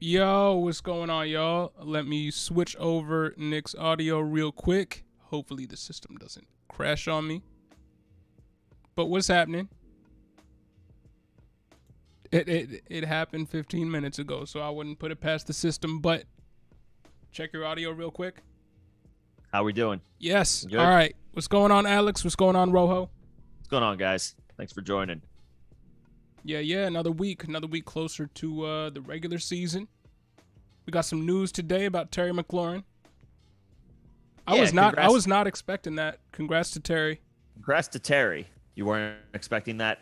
Yo, what's going on, y'all? Let me switch over Nick's audio real quick. Hopefully the system doesn't crash on me. But what's happening? It happened 15 minutes ago, so I wouldn't put it past the system, but check your audio real quick. How we doing? Yes. Good? All right. What's going on, Alex? What's going on, Rojo? What's going on, guys? Thanks for joining. Yeah, another week closer to the regular season. We got some news today about Terry McLaurin. I was not expecting that. Congrats to Terry. Congrats to Terry. You weren't expecting that?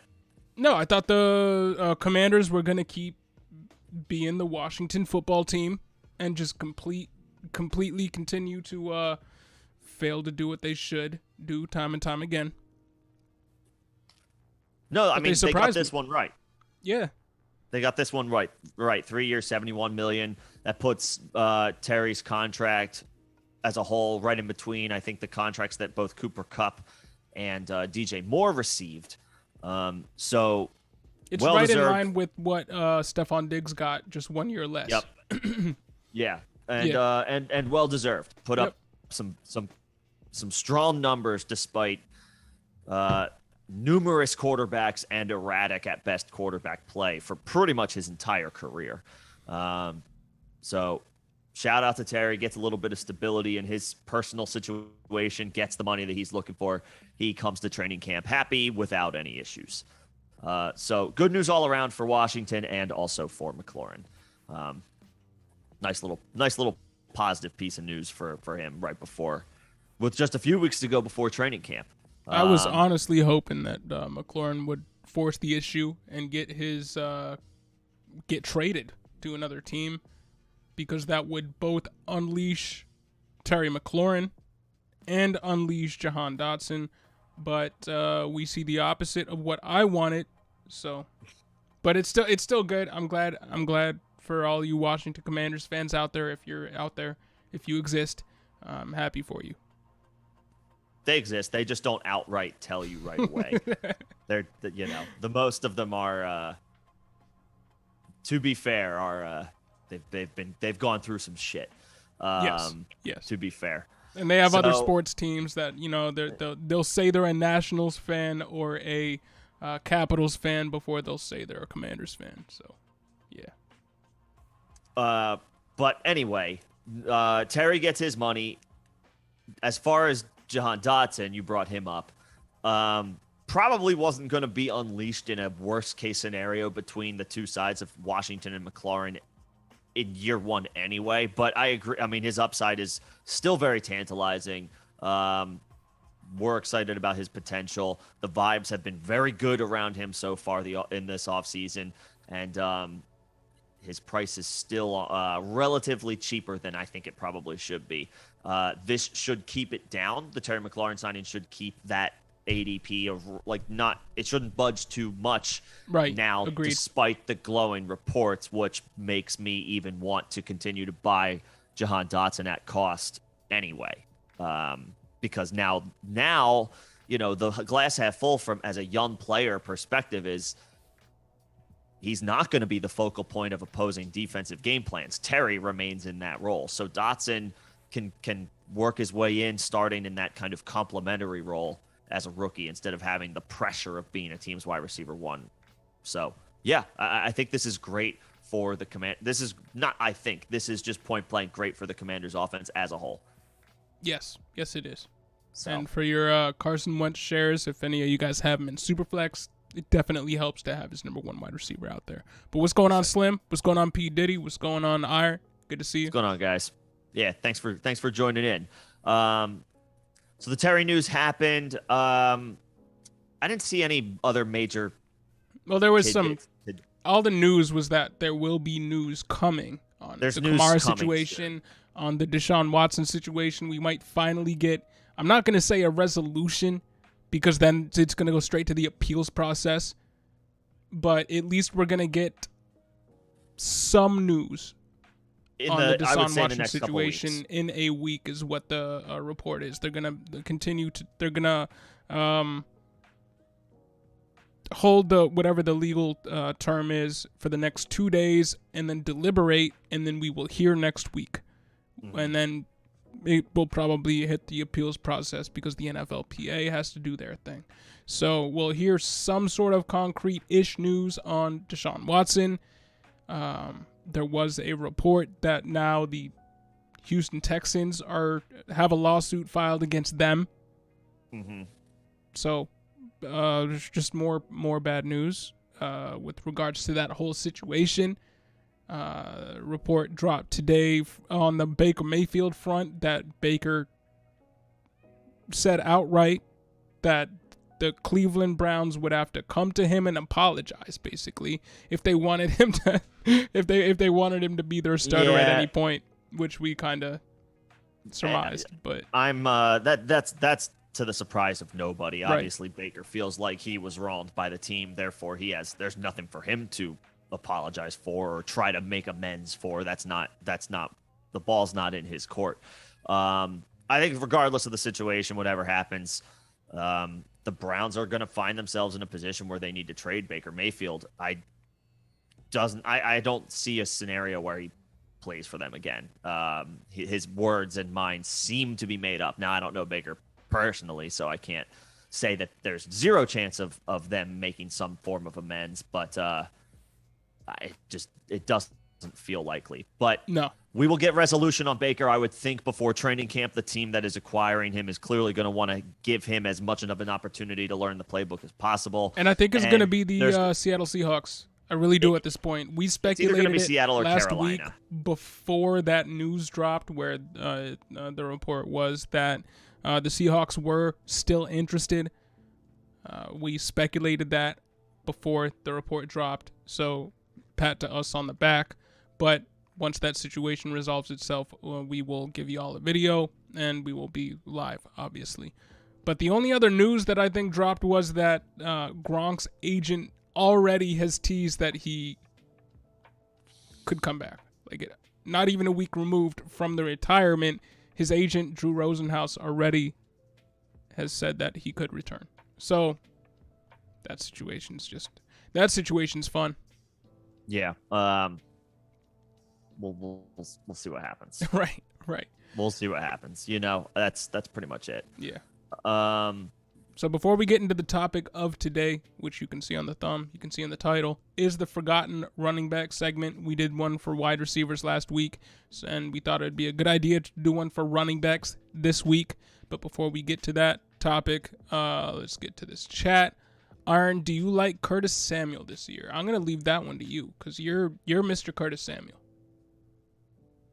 No, I thought the Commanders were going to keep being the Washington football team and just completely continue to fail to do what they should do time and time again. No, I mean, they got me. this one right. Yeah. They got this one right. Right, 3 years, $71 million. That puts Terry's contract as a whole right in between, I think, the contracts that both Cooper Kupp and DJ Moore received. So it's well-deserved. Right in line with what Stephon Diggs got, just 1 year less. Yep. Yeah, and well deserved. Put up some strong numbers despite numerous quarterbacks and erratic at best quarterback play for pretty much his entire career. So shout out to Terry. Gets a little bit of stability in his personal situation, gets the money that he's looking for. He comes to training camp happy without any issues. So good news all around for Washington and also for McLaurin. Nice little positive piece of news for him right before, with just a few weeks to go before training camp. I was honestly hoping that McLaurin would force the issue and get traded to another team, because that would both unleash Terry McLaurin and unleash Jahan Dotson. But we see the opposite of what I wanted. So, but it's still good. I'm glad for all you Washington Commanders fans out there. If you're out there, if you exist, I'm happy for you. They exist. They just don't outright tell you right away. They're, the most of them are, to be fair, they've gone through some shit. Yes. To be fair. And they have other sports teams that, they'll say they're a Nationals fan or a Capitals fan before they'll say they're a Commanders fan. So, yeah. But anyway, Terry gets his money. As far as Jahan Dotson, you brought him up. Probably wasn't going to be unleashed in a worst case scenario between the two sides of Washington and McLaurin in year one anyway. But I agree. I mean, his upside is still very tantalizing. We're excited about his potential. The vibes have been very good around him so far in this offseason. And his price is still relatively cheaper than I think it probably should be. This should keep it down. The Terry McLaurin signing should keep that ADP of it shouldn't budge too much right now. Agreed. Despite the glowing reports, which makes me even want to continue to buy Jahan Dotson at cost anyway. Because now the glass half full from as a young player perspective is he's not going to be the focal point of opposing defensive game plans. Terry remains in that role. So Dotson can work his way in, starting in that kind of complementary role as a rookie instead of having the pressure of being a team's wide receiver one. So, yeah, I think this is great for the command. This is just point blank great for the Commanders offense as a whole. Yes, it is. So. And for your Carson Wentz shares, if any of you guys have him in Superflex, it definitely helps to have his number one wide receiver out there. But what's going on, Slim? What's going on, P. Diddy? What's going on, Iron? Good to see you. What's going on, guys? Yeah, thanks for joining in. So the Terry news happened. I didn't see any other major. Well, there was all the news was that there will be news coming on the Kamara situation, on the Deshaun Watson situation. We might finally get, I'm not going to say a resolution, because then it's going to go straight to the appeals process. But at least we're going to get some news on the Deshaun Watson situation in a week is what the report is. They're going to continue to, hold the whatever the legal term is for the next 2 days, and then deliberate, and then we will hear next week. And then it will probably hit the appeals process because the NFLPA has to do their thing. So we'll hear some sort of concrete-ish news on Deshaun Watson. There was a report that now the Houston Texans have a lawsuit filed against them. So just more bad news with regards to that whole situation. Report dropped today on the Baker Mayfield front that Baker said outright that the Cleveland Browns would have to come to him and apologize, basically, if they wanted him to, if they wanted him to be their starter at any point, which we kind of surmised. But that's to the surprise of nobody. Right. Obviously, Baker feels like he was wronged by the team, therefore there's nothing for him to apologize for or try to make amends for. That's not the ball's not in his court. I think regardless of the situation, whatever happens, the Browns are going to find themselves in a position where they need to trade Baker Mayfield. I don't see a scenario where he plays for them again. His words and mine seem to be made up. Now, I don't know Baker personally, so I can't say that there's zero chance of them making some form of amends, but it doesn't feel likely. But no, we will get resolution on Baker, I would think, before training camp. The team that is acquiring him is clearly going to want to give him as much of an opportunity to learn the playbook as possible. And I think it's going to be the Seattle Seahawks. I really do at this point. We speculated be Seattle or last Carolina. week before that news dropped where the report was that the Seahawks were still interested. We speculated that before the report dropped, so pat to us on the back. But once that situation resolves itself, we will give you all a video, and we will be live, obviously. But the only other news that I think dropped was that Gronk's agent already has teased that he could come back. Not even a week removed from the retirement, his agent, Drew Rosenhaus, already has said that he could return. So that situation's fun. Yeah. We'll see what happens. Right. We'll see what happens. That's pretty much it. Yeah. So before we get into the topic of today, which you can see on the thumb, you can see in the title, is the Forgotten Running Back segment. We did one for wide receivers last week, and we thought it'd be a good idea to do one for running backs this week. But before we get to that topic, let's get to this chat. Iron, do you like Curtis Samuel this year? I'm going to leave that one to you because you're Mr. Curtis Samuel.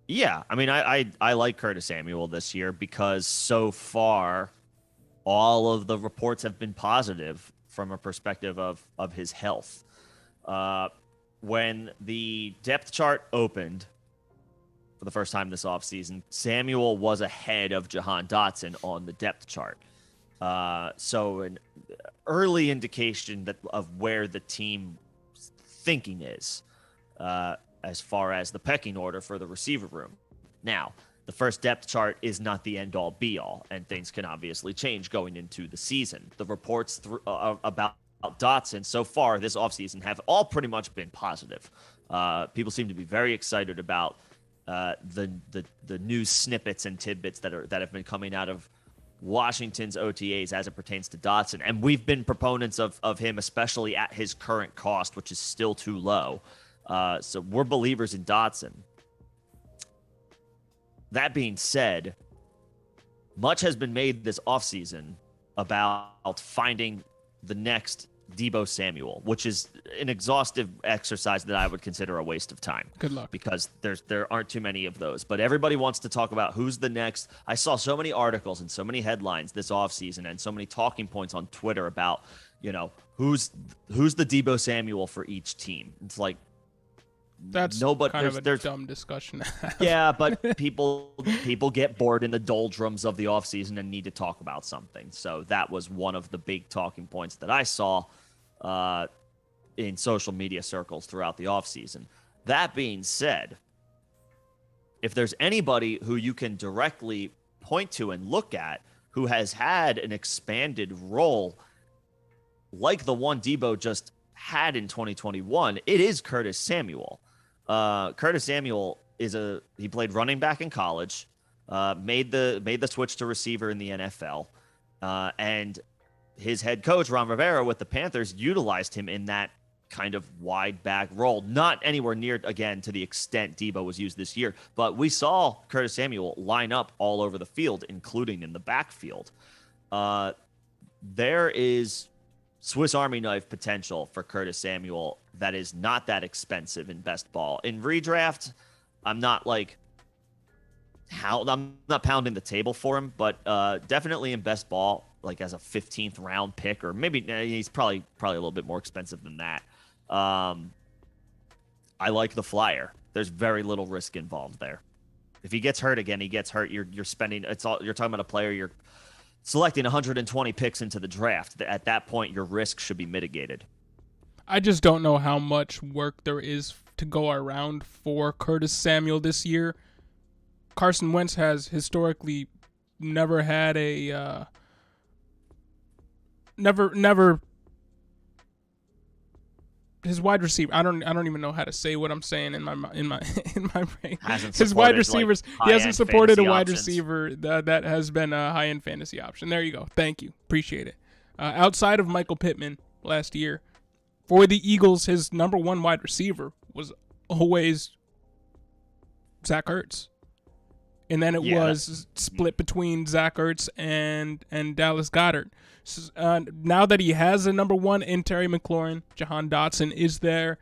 Yeah, I mean, I like Curtis Samuel this year because so far all of the reports have been positive from a perspective of his health. When the depth chart opened for the first time this offseason, Samuel was ahead of Jahan Dotson on the depth chart. So an early indication of where the team's thinking is as far as the pecking order for the receiver room. Now, the first depth chart is not the end-all, be-all, and things can obviously change going into the season. The reports about Dotson so far this offseason have all pretty much been positive. People seem to be very excited about the news snippets and tidbits that have been coming out of Washington's OTAs as it pertains to Dotson. And we've been proponents of him, especially at his current cost, which is still too low. So we're believers in Dotson. That being said, much has been made this offseason about finding the next Deebo Samuel, which is an exhaustive exercise that I would consider a waste of time. Good luck. Because there aren't too many of those. But everybody wants to talk about who's the next. I saw so many articles and so many headlines this offseason and so many talking points on Twitter about, who's the Deebo Samuel for each team. It's like, that's kind of a dumb discussion. Yeah, but people get bored in the doldrums of the offseason and need to talk about something. So that was one of the big talking points that I saw in social media circles throughout the offseason. That being said, if there's anybody who you can directly point to and look at who has had an expanded role like the one Debo just had in 2021, it is Curtis Samuel. Curtis Samuel he played running back in college, made the switch to receiver in the NFL, and his head coach Ron Rivera with the Panthers utilized him in that kind of wide back role. Not anywhere near, again, to the extent Debo was used this year, but we saw Curtis Samuel line up all over the field, including in the backfield. There is Swiss Army knife potential for Curtis Samuel that is not that expensive in best ball. In redraft, I'm not pounding the table for him, but definitely in best ball, like as a 15th round pick, or maybe he's probably a little bit more expensive than that. I like the flyer. There's very little risk involved there. If he gets hurt again, he gets hurt. You're spending. You're talking about a player. You're selecting 120 picks into the draft. At that point, your risk should be mitigated. I just don't know how much work there is to go around for Curtis Samuel this year. Carson Wentz has historically never had a never his wide receiver. I don't even know how to say what I'm saying in my brain. His wide receivers. He hasn't supported a wide receiver that has been a high-end fantasy option. There you go. Thank you. Appreciate it. Outside of Michael Pittman last year, for the Eagles, his number one wide receiver was always Zach Ertz. And then it was split between Zach Ertz and Dallas Goedert. So, now that he has a number one in Terry McLaurin, Jahan Dotson is there.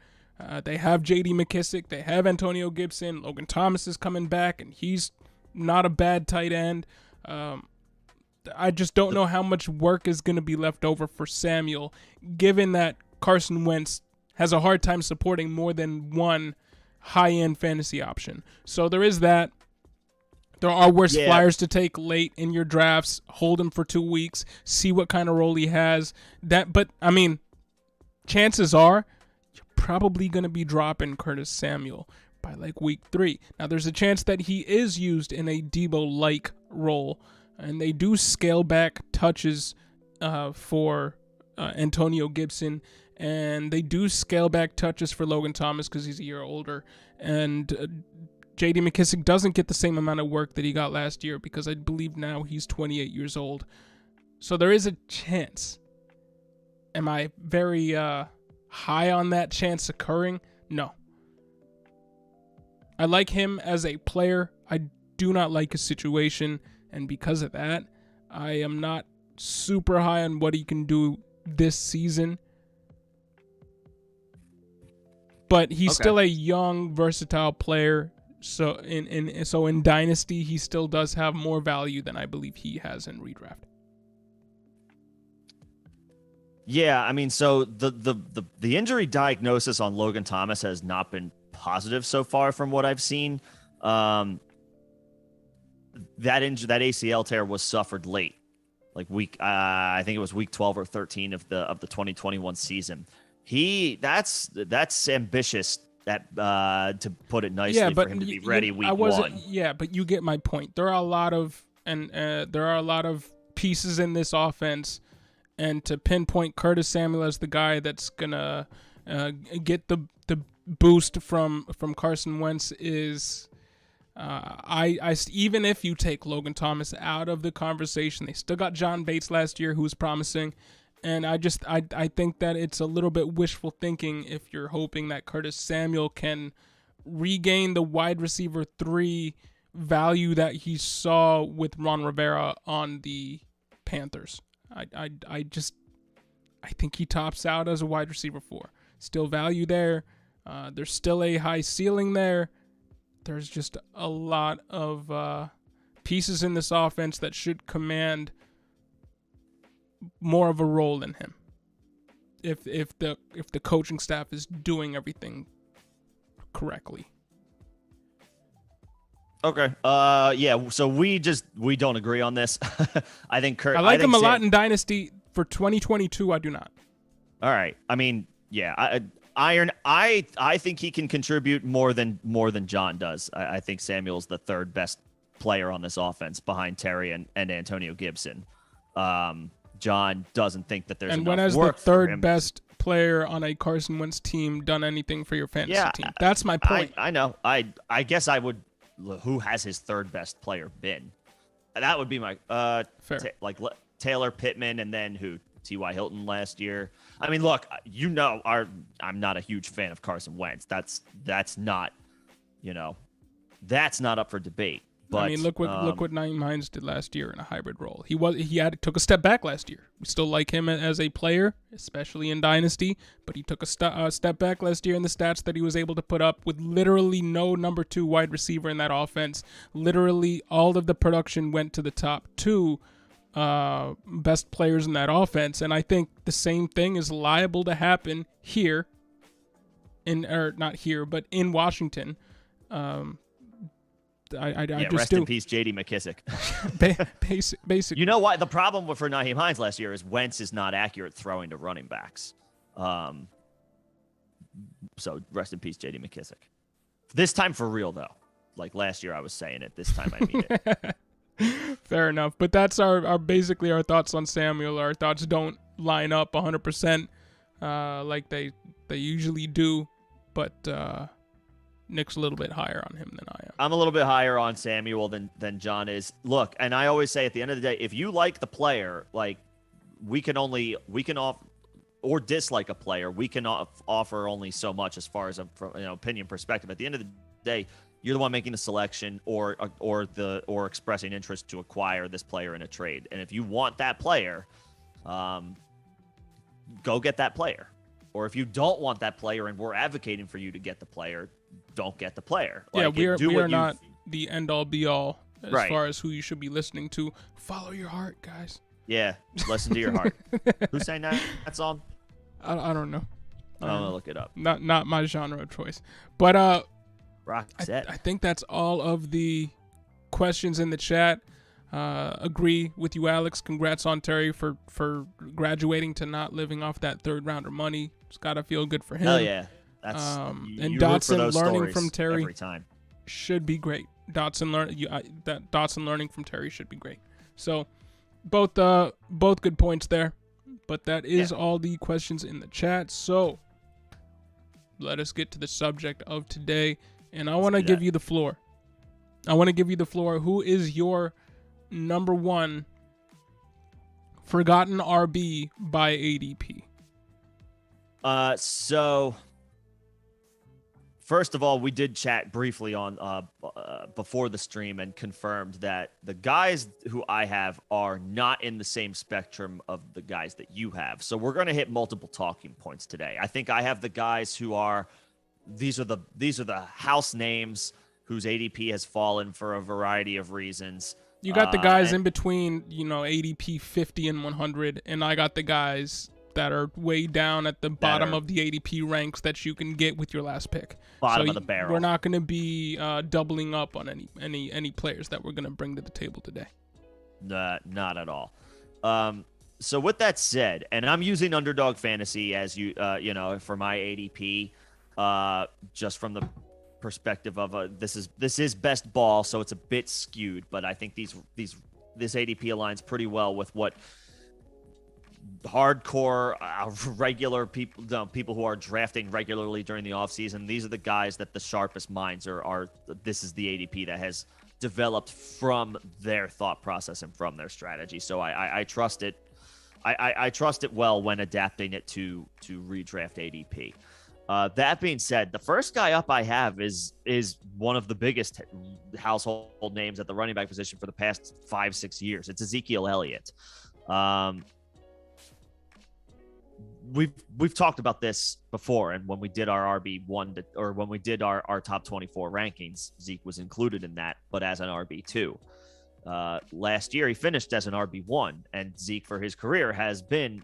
They have J.D. McKissick. They have Antonio Gibson. Logan Thomas is coming back, and he's not a bad tight end. I just don't know how much work is going to be left over for Samuel, given that Carson Wentz has a hard time supporting more than one high-end fantasy option. So there is that. There are worse flyers to take late in your drafts. Hold him for 2 weeks. See what kind of role he has. But I mean, chances are you're probably going to be dropping Curtis Samuel by like week 3. Now, there's a chance that he is used in a Debo-like role, and they do scale back touches for Antonio Gibson, and they do scale back touches for Logan Thomas because he's a year older, and J.D. McKissick doesn't get the same amount of work that he got last year because I believe now he's 28 years old. So there is a chance. Am I very high on that chance occurring? No. I like him as a player. I do not like his situation, and because of that, I am not super high on what he can do this season. But he's still a young, versatile player. So in Dynasty, he still does have more value than I believe he has in Redraft. Yeah, I mean, so the injury diagnosis on Logan Thomas has not been positive so far from what I've seen. That ACL tear was suffered late, like I think it was week 12 or 13 of the 2021 season. That's ambitious. To put it nicely, for him to be ready week 1. Yeah, but you get my point. There are a lot of pieces in this offense, and to pinpoint Curtis Samuel as the guy that's gonna get the boost from Carson Wentz is, I even if you take Logan Thomas out of the conversation, they still got John Bates last year who was promising. And I think that it's a little bit wishful thinking if you're hoping that Curtis Samuel can regain the wide receiver 3 value that he saw with Ron Rivera on the Panthers. I think he tops out as a wide receiver 4. Still value there. There's still a high ceiling there. There's just a lot of pieces in this offense that should command more of a role than him if the coaching staff is doing everything correctly. Okay. Yeah, so we don't agree on this. I think I like him a lot in Dynasty. For 2022, I do not. All right. I mean, yeah, I think he can contribute more than John does. I think Samuel's the third best player on this offense behind Terry and Antonio Gibson. John doesn't think that there's and enough when has work the for third him. best player on a Carson Wentz team done anything for your fantasy team? That's my point. I know. I guess I would. Who has his third best player been? That would be my fair. Taylor Pittman, and then who? T.Y. Hilton last year. I mean, look, I'm not a huge fan of Carson Wentz. That's not, that's not up for debate. But I mean, look what Nyheim Hines did last year in a hybrid role. He took a step back last year. We still like him as a player, especially in Dynasty, but he took a step back last year in the stats that he was able to put up with literally no number 2 wide receiver in that offense. Literally all of the production went to the top 2 best players in that offense, and I think the same thing is liable to happen here not here, but in Washington. Rest in peace, J.D. McKissick. Basic. You know what? The problem for Nyheim Hines last year is Wentz is not accurate throwing to running backs. So rest in peace, J.D. McKissick. This time for real, though. Like last year I was saying it. This time I mean it. Fair enough. But that's our basically our thoughts on Samuel. Our thoughts don't line up 100% like they usually do. But Nick's a little bit higher on him than I am. I'm a little bit higher on Samuel than John is. Look, and I always say at the end of the day, if you like the player, like we can offer or dislike a player, we can offer only so much as far as from opinion perspective. At the end of the day, you're the one making the selection or expressing interest to acquire this player in a trade. And if you want that player, go get that player. Or if you don't want that player and we're advocating for you to get the player, don't get the player. Yeah, we are not the end-all, be-all as far as who you should be listening to. Follow your heart, guys. Yeah, listen to your heart. Who's saying that song? I don't know. I'm going to look it up. Not my genre of choice. But Roxette. I think that's all of the questions in the chat. Agree with you, Alex. Congrats on Terry for graduating to not living off that third-rounder money. It's got to feel good for him. Hell yeah. That's and Dotson learning from Terry every time. Should be great. Dotson learning from Terry should be great. So both good points there. But that is all the questions in the chat. So let us get to the subject of today. And I want to give you the floor. Who is your number 1 forgotten RB by ADP? So first of all, we did chat briefly on before the stream and confirmed that the guys who I have are not in the same spectrum of the guys that you have. So we're going to hit multiple talking points today. I think I have the guys who are these are the house names whose ADP has fallen for a variety of reasons. You got the guys in between, ADP 50 and 100, and I got the guys that are way down at the bottom of the ADP ranks that you can get with your last pick. Bottom of the barrel. We're not going to be doubling up on any players that we're going to bring to the table today. Not at all. So with that said, and I'm using Underdog Fantasy as for my ADP, just from the perspective of this is best ball, so it's a bit skewed, but I think this ADP aligns pretty well with what hardcore regular people who are drafting regularly during the offseason. These are the guys that the sharpest minds are this is the ADP that has developed from their thought process and from their strategy. So I trust it. I trust it well when adapting it to redraft ADP. That being said, the first guy up I have is one of the biggest household names at the running back position for the past 5-6 years. It's Ezekiel Elliott. We've talked about this before, and when we did our RB1 or when we did our top 24 rankings, Zeke was included in that, but as an RB2. Last year he finished as an RB1, and Zeke for his career has been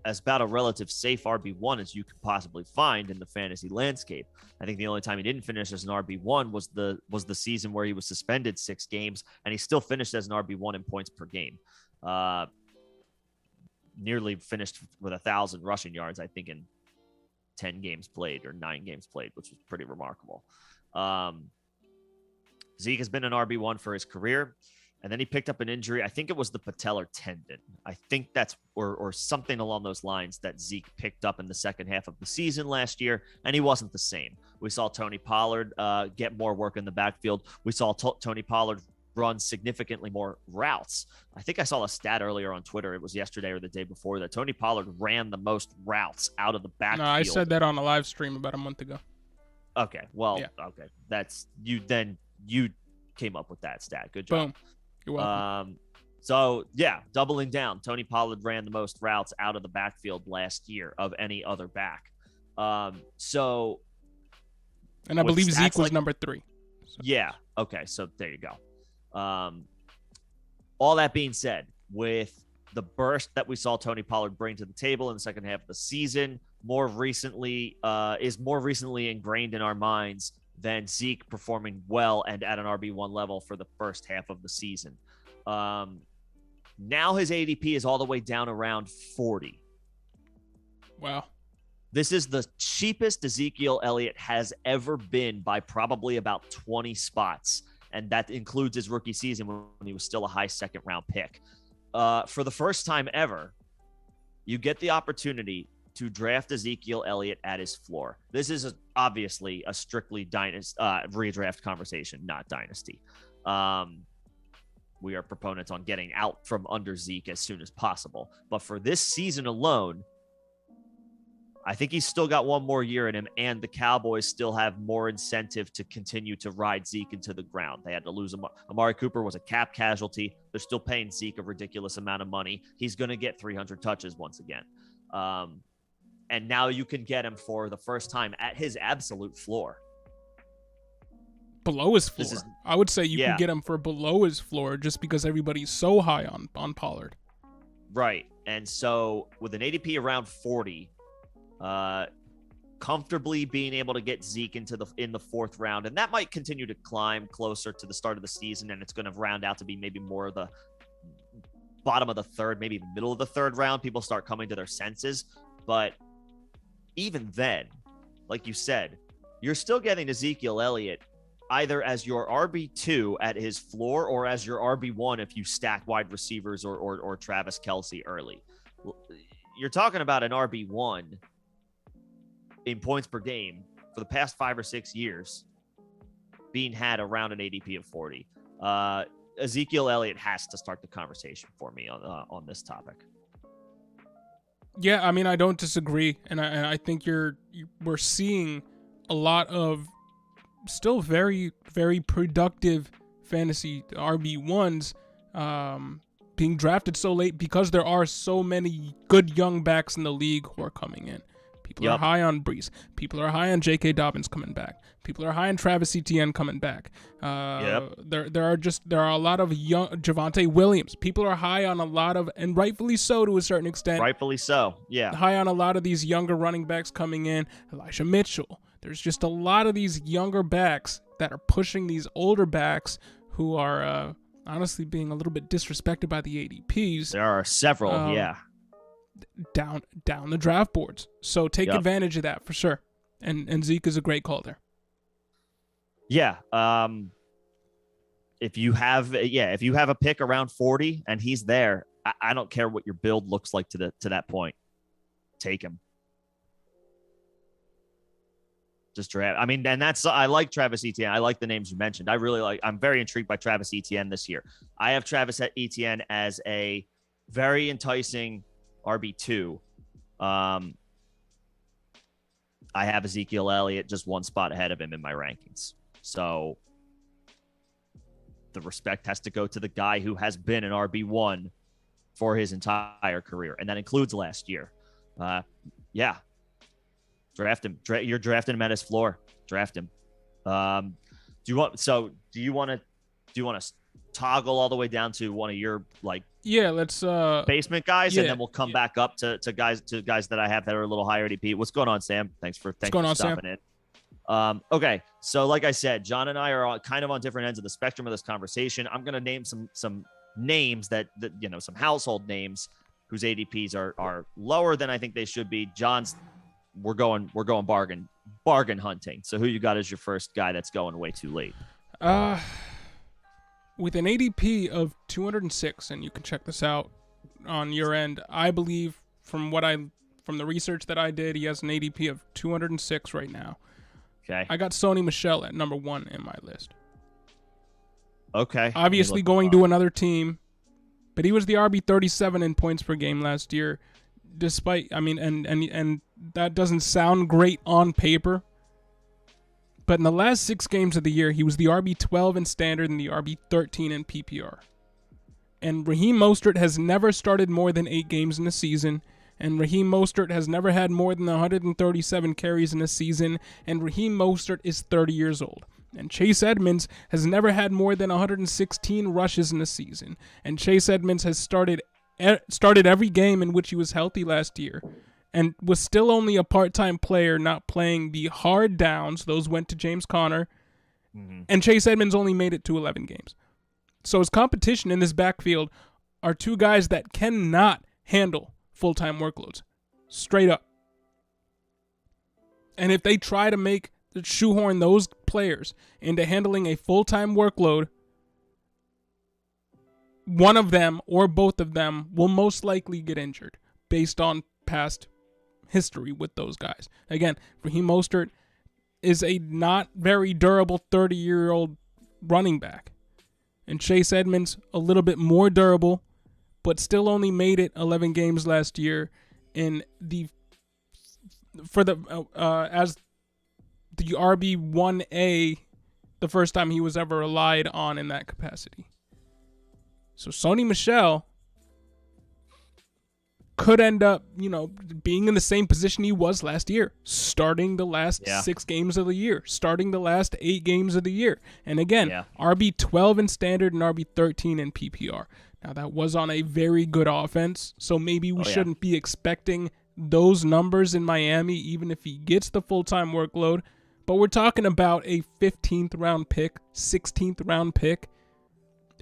as about a relative safe RB1 as you could possibly find in the fantasy landscape. I think the only time he didn't finish as an RB1 was the season where he was suspended 6 games, and he still finished as an RB1 in points per game. Nearly finished with 1,000 rushing yards, I think, in 10 games played or 9 games played, which was pretty remarkable. Zeke has been an RB1 for his career. And then he picked up an injury. I think it was the patellar tendon. I think that's or something along those lines that Zeke picked up in the second half of the season last year, and he wasn't the same. We saw Tony Pollard get more work in the backfield. We saw Tony Pollard run significantly more routes. I think I saw a stat earlier on Twitter. It was yesterday or the day before that Tony Pollard ran the most routes out of the backfield. No, I said that on a live stream about a month ago. Okay, well, yeah. Okay, that's you. Then you came up with that stat. Good job. Boom. You're welcome. So yeah, doubling down. Tony Pollard ran the most routes out of the backfield last year of any other back. So, and I believe Zeke was number 3. So. Yeah. Okay. So there you go. All that being said, with the burst that we saw Tony Pollard bring to the table in the second half of the season, more recently ingrained in our minds than Zeke performing well and at an RB1 level for the first half of the season. Now his ADP is all the way down around 40. Wow. This is the cheapest Ezekiel Elliott has ever been by probably about 20 spots. And that includes his rookie season when he was still a high second-round pick. For the first time ever, you get the opportunity to draft Ezekiel Elliott at his floor. This is obviously a strictly redraft conversation, not dynasty. We are proponents on getting out from under Zeke as soon as possible. But for this season alone, I think he's still got one more year in him, and the Cowboys still have more incentive to continue to ride Zeke into the ground. They had to lose Amari Cooper was a cap casualty. They're still paying Zeke a ridiculous amount of money. He's going to get 300 touches once again. And now you can get him for the first time at his absolute floor. Below his floor. I would say you can get him for below his floor just because everybody's so high on Pollard. Right. And so with an ADP around 40, comfortably being able to get Zeke in the fourth round, and that might continue to climb closer to the start of the season, and it's going to round out to be maybe more of the bottom of the third, maybe the middle of the third round. People start coming to their senses. But even then, like you said, you're still getting Ezekiel Elliott either as your RB2 at his floor or as your RB1 if you stack wide receivers or Travis Kelce early. You're talking about an RB1 in points per game for the past 5 or 6 years being had around an ADP of 40. Ezekiel Elliott has to start the conversation for me on this topic. Yeah, I mean, I don't disagree, and I think we're seeing a lot of still very, very productive fantasy RB1s being drafted so late because there are so many good young backs in the league who are coming in. People are high on Brees. People are high on J.K. Dobbins coming back. People are high on Travis Etienne coming back. There are a lot of young Javonte Williams. People are high on a lot of, and rightfully so to a certain extent. Rightfully so, yeah. High on a lot of these younger running backs coming in. Elijah Mitchell. There's just a lot of these younger backs that are pushing these older backs who are honestly being a little bit disrespected by the ADPs. There are several, down the draft boards. So take advantage of that for sure. And Zeke is a great call there. Yeah. If you have a pick around 40 and he's there, I don't care what your build looks like to that point. Take him. Just draft. I mean, and I like Travis Etienne. I like the names you mentioned. I'm very intrigued by Travis Etienne this year. I have Travis Etienne as a very enticing RB2. I have Ezekiel Elliott just one spot ahead of him in my rankings. So the respect has to go to the guy who has been an RB1 for his entire career, and that includes last year. Draft him. You're drafting him at his floor. Draft him. Do you want to toggle all the way down to one of your let's basement guys, and then we'll come back up to guys that I have that are a little higher ADP. What's going on, Sam? Thanks for stopping it. Okay, so like I said, John and I are kind of on different ends of the spectrum of this conversation. I'm going to name some names that some household names whose ADPs are lower than I think they should be. John's. We're going bargain hunting. So who you got as your first guy that's going way too late? With an ADP of 206, and you can check this out on your end, I believe from the research that I did, he has an ADP of 206 right now. Okay. I got Sony Michel at number 1 in my list. Okay. Obviously going to another team, but he was the RB 37 in points per game last year. Despite, and that doesn't sound great on paper, but in the last 6 games of the year, he was the RB 12 in standard and the RB 13 in PPR. And Raheem Mostert has never started more than 8 games in a season. And Raheem Mostert has never had more than 137 carries in a season. And Raheem Mostert is 30 years old. And Chase Edmonds has never had more than 116 rushes in a season. And Chase Edmonds has started every game in which he was healthy last year. And was still only a part-time player, not playing the hard downs. Those went to James Conner. Mm-hmm. And Chase Edmonds only made it to 11 games. So his competition in this backfield are 2 guys that cannot handle full-time workloads. Straight up. And if they try to shoehorn those players into handling a full-time workload, one of them or both of them will most likely get injured based on past history with those guys. Again, Raheem Mostert is a not very durable 30-year-old running back. And Chase Edmonds, a little bit more durable, but still only made it 11 games last year as the RB1A, the first time he was ever relied on in that capacity. So Sony Michel could end up, being in the same position he was last year, starting the last 6 games of the year, starting the last 8 games of the year. And again, RB 12 in standard and RB 13 in PPR. Now that was on a very good offense, so maybe we shouldn't be expecting those numbers in Miami, even if he gets the full-time workload. But we're talking about a 15th round pick, 16th round pick,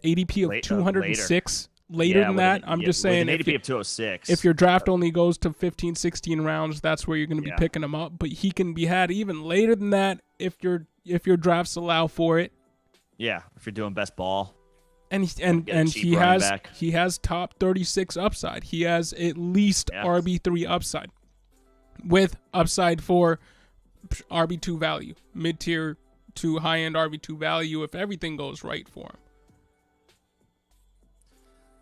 ADP of 206. Later than that, I'm just saying, an ADP of 206. If your draft only goes to 15, 16 rounds, that's where you're going to be picking him up. But he can be had even later than that if your drafts allow for it. Yeah, if you're doing best ball. And he has top 36 upside. He has at least RB3 upside, with upside for RB2 value, mid-tier to high-end RB2 value if everything goes right for him.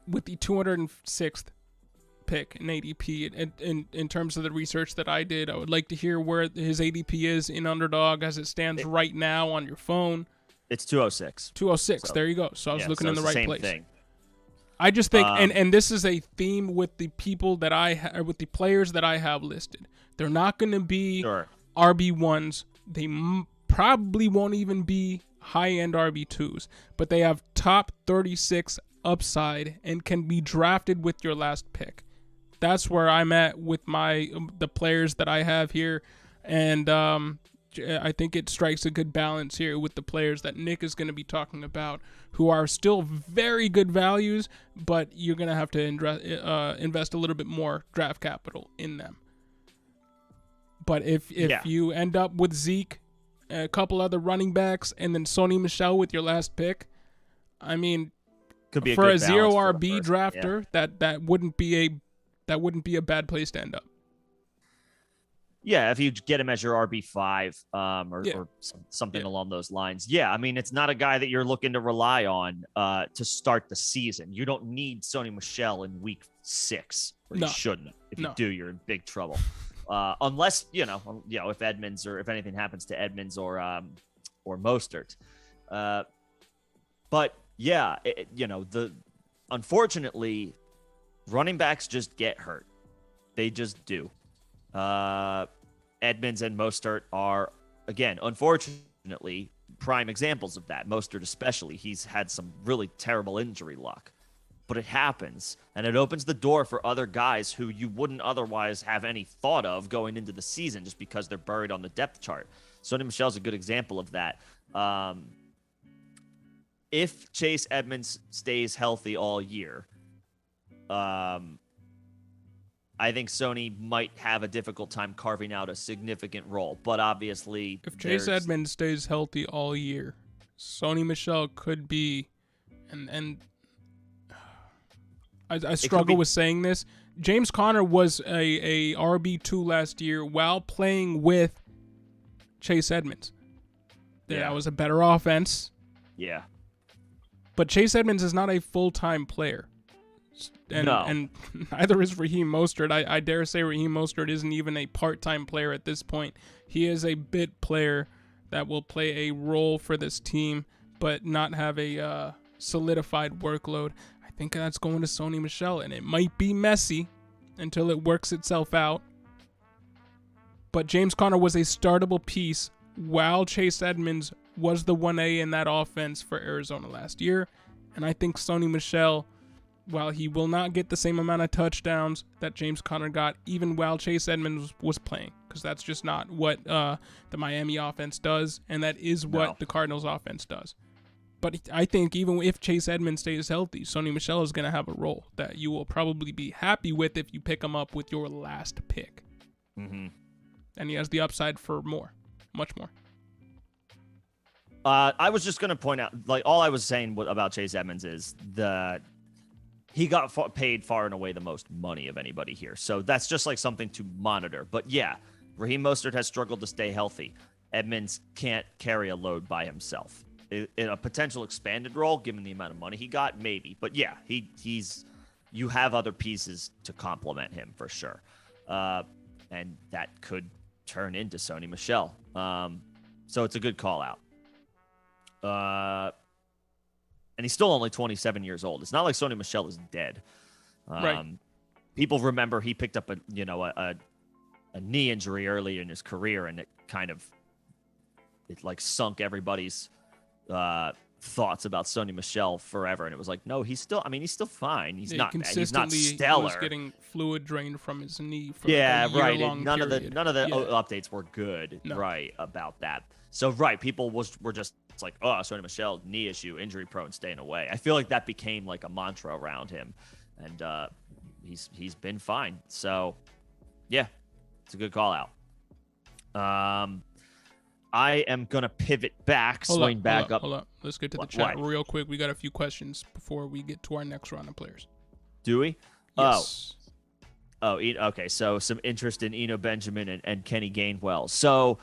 With the 206th pick in ADP, in terms of the research that I did, I would like to hear where his ADP is in Underdog as it stands right now on your phone. It's 206. 206, so, there you go. So I was looking in the right place. Thing. I just think, and this is a theme with the people that with the players that I have listed. They're not going to be RB1s. They probably won't even be high-end RB2s, but they have top 36 upside and can be drafted with your last pick. That's where I'm at with the players that I have here, and I think it strikes a good balance here with the players that Nick is going to be talking about, who are still very good values, but you're going to have to invest a little bit more draft capital in them. But if you end up with Zeke, a couple other running backs, and then Sony Michel with your last pick, I mean, could be for a zero RB drafter, that wouldn't be a bad place to end up. Yeah, if you get him as your RB5 or something along those lines. Yeah, I mean, it's not a guy that you're looking to rely on to start the season. You don't need Sony Michel in week 6. Or you shouldn't. If you do, you're in big trouble. Unless, if Edmonds or if anything happens to Edmonds or Mostert. But yeah, unfortunately, running backs just get hurt. They just do. Edmonds and Mostert are, again, unfortunately, prime examples of that. Mostert especially. He's had some really terrible injury luck. But it happens, and it opens the door for other guys who you wouldn't otherwise have any thought of going into the season just because they're buried on the depth chart. Sony Michel's a good example of that. If Chase Edmonds stays healthy all year, I think Sony might have a difficult time carving out a significant role. But obviously, if Chase Edmonds stays healthy all year, Sony Michel could be and I struggle with saying this. James Conner was a RB2 last year while playing with Chase Edmonds. That was a better offense. Yeah. But Chase Edmonds is not a full-time player. And neither is Raheem Mostert. I dare say Raheem Mostert isn't even a part-time player at this point. He is a bit player that will play a role for this team, but not have a solidified workload. I think that's going to Sony Michel, and it might be messy until it works itself out. But James Conner was a startable piece while Chase Edmonds was the 1A in that offense for Arizona last year. And I think Sony Michel, while he will not get the same amount of touchdowns that James Conner got, even while Chase Edmonds was playing, because that's just not what the Miami offense does, and that is what the Cardinals offense does. But I think even if Chase Edmonds stays healthy, Sony Michel is going to have a role that you will probably be happy with if you pick him up with your last pick. Mm-hmm. And he has the upside for more, much more. I was just going to point out, like, all I was saying about Chase Edmonds is that he got paid far and away the most money of anybody here. So that's just like something to monitor. But yeah, Raheem Mostert has struggled to stay healthy. Edmonds can't carry a load by himself. In a potential expanded role, given the amount of money he got, maybe. But yeah, he's you have other pieces to complement him for sure. And that could turn into Sony Michel. So it's a good call out. And he's still only 27 years old. It's not like Sony Michel is dead. Right. People remember he picked up a knee injury early in his career, and it sunk everybody's thoughts about Sony Michel forever. And it was like, no, he's still fine. He's not bad. He's not stellar. He was getting fluid drained from his knee for right. None of the updates were good, right, about that. So right, people were just like, oh, Sony Michel, knee issue, injury prone, staying away. I feel like that became like a mantra around him, and he's been fine. So yeah, it's a good call out. I am gonna pivot back, swing back up. Hold up. Let's get to the chat real quick. We got a few questions before we get to our next round of players. Do we? Yes. Oh, okay. So some interest in Eno Benjamin and Kenny Gainwell. So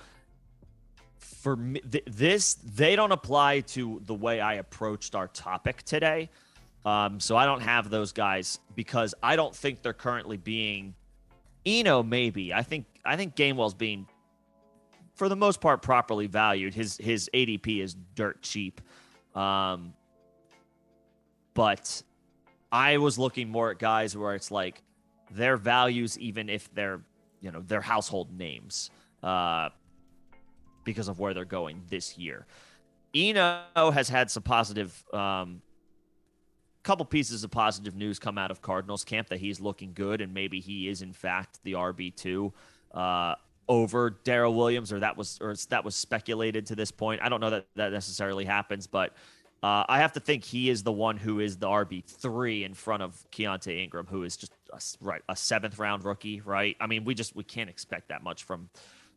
for me, they don't apply to the way I approached our topic today. So I don't have those guys because I don't think they're currently being. Eno maybe. I think Gainwell's being, for the most part, properly valued. His ADP is dirt cheap. But I was looking more at guys where it's like their values, even if they're household names, because of where they're going this year. Eno has had some positive, couple pieces of positive news come out of Cardinals camp that he's looking good, and maybe he is in fact the RB2 over Darrell Williams, or that was speculated to this point. I don't know that necessarily happens, but I have to think he is the one who is the RB3 in front of Keontae Ingram, who is just a seventh round rookie, right? I mean, we can't expect that much from